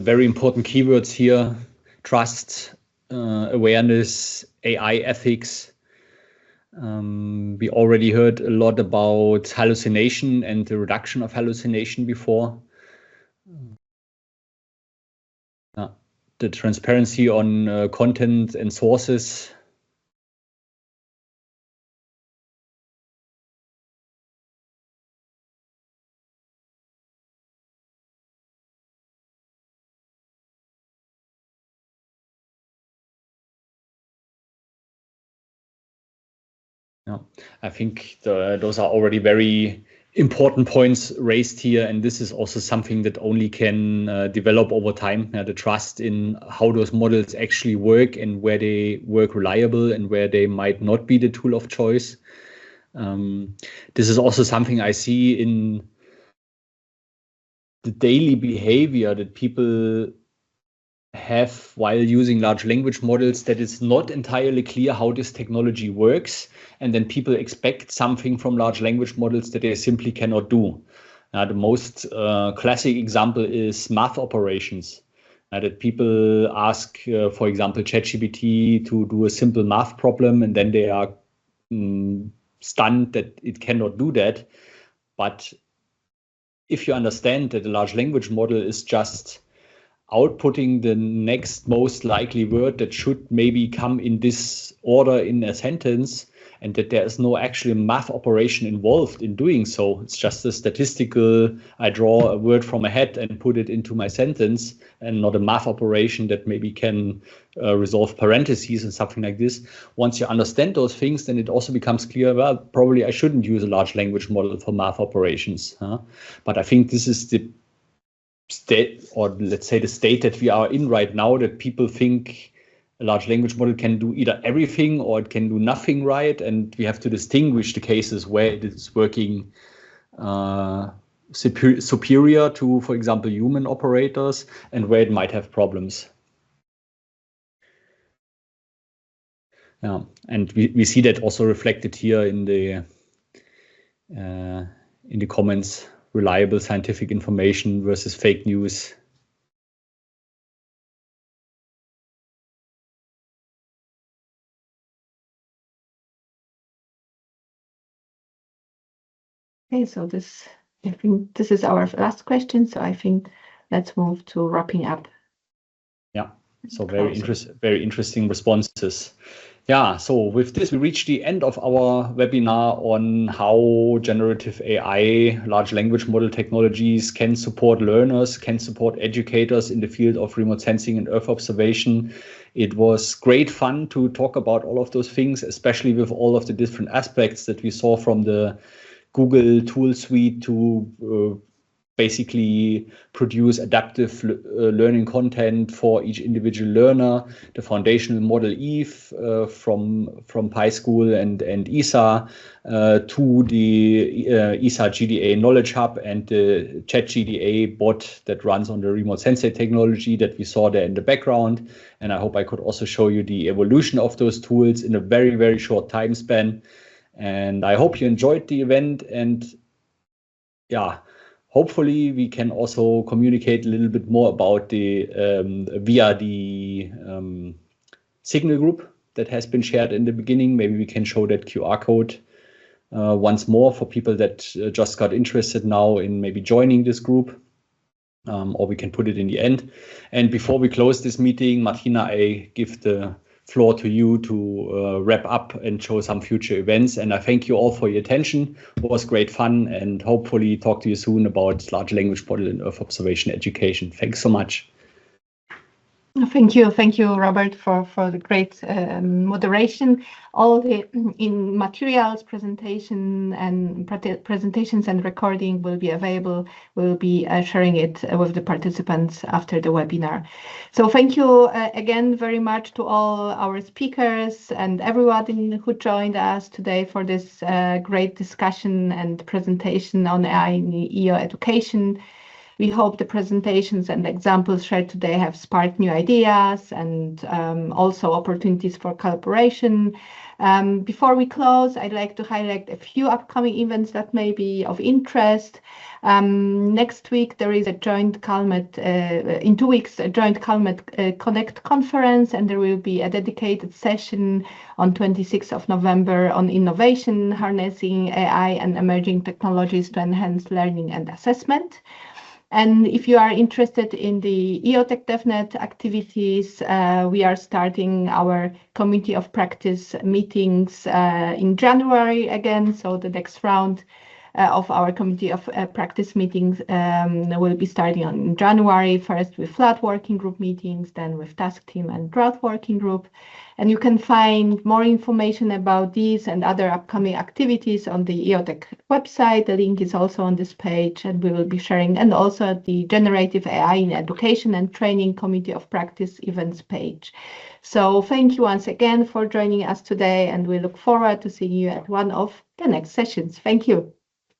very important keywords here: trust, awareness, AI ethics. We already heard a lot about hallucination and the reduction of hallucination before. The transparency on content and sources. Yeah, I think those are already very important points raised here, and this is also something that only can develop over time. The trust in how those models actually work and where they work reliable and where they might not be the tool of choice. This is also something I see in the daily behavior that people have while using large language models that it's not entirely clear how this technology works, and then people expect something from large language models that they simply cannot do. The most classic example is math operations. That people ask, for example, ChatGPT to do a simple math problem, and then they are stunned that it cannot do that. But if you understand that a large language model is just outputting the next most likely word that should maybe come in this order in a sentence, and that there is no actual math operation involved in doing so. It's just a statistical, I draw a word from a hat and put it into my sentence, and not a math operation that maybe can resolve parentheses and something like this. Once you understand those things, then it also becomes clear, well, probably I shouldn't use a large language model for math operations. But I think this is the state, or let's say the state that we are in right now, that people think a large language model can do either everything or it can do nothing right, and we have to distinguish the cases where it is working superior to, for example, human operators, and where it might have problems. Yeah, and we see that also reflected here in the comments: reliable scientific information versus fake news. Okay, so I think this is our last question. So I think let's move to wrapping up. Yeah, so very interesting responses. Yeah, so with this, we reach the end of our webinar on how generative AI, large language model technologies can support learners, can support educators in the field of remote sensing and Earth observation. It was great fun to talk about all of those things, especially with all of the different aspects that we saw, from the Google tool suite to basically produce adaptive learning content for each individual learner, the foundational model Eve from PySchool and ESA, to the ESA GDA Knowledge Hub and the Chat GDA bot that runs on the remote sensing technology that we saw there in the background. And I hope I could also show you the evolution of those tools in a very, very short time span. And I hope you enjoyed the event, and yeah, hopefully we can also communicate a little bit more about the via the Signal group that has been shared in the beginning. Maybe we can show that QR code once more for people that just got interested now in maybe joining this group, or we can put it in the end. And before we close this meeting, Martyna, I give the floor to you to wrap up and show some future events. And I thank you all for your attention. It was great fun, and hopefully talk to you soon about large language model and Earth observation education. Thanks so much. Thank you, Robert, for the great moderation. All the materials, presentations and recording will be available. We'll be sharing it with the participants after the webinar. So thank you again very much to all our speakers and everyone who joined us today for this great discussion and presentation on AI in EO education. We hope the presentations and examples shared today have sparked new ideas and also opportunities for collaboration. Before we close, I'd like to highlight a few upcoming events that may be of interest. Next week, there is a joint CalMet, in 2 weeks, a joint CalMet Connect conference, and there will be a dedicated session on 26th of November on innovation, harnessing AI and emerging technologies to enhance learning and assessment. And if you are interested in the EOTEC DevNet activities, we are starting our committee of practice meetings in January again. So the next round of our committee of practice meetings will be starting in January, first with flat working group meetings, then with task team and drought working group. And you can find more information about these and other upcoming activities on the EOTEC website. The link is also on this page, and we will be sharing, and also the Generative AI in Education and Training Committee of Practice events page. So thank you once again for joining us today, and we look forward to seeing you at one of the next sessions. Thank you.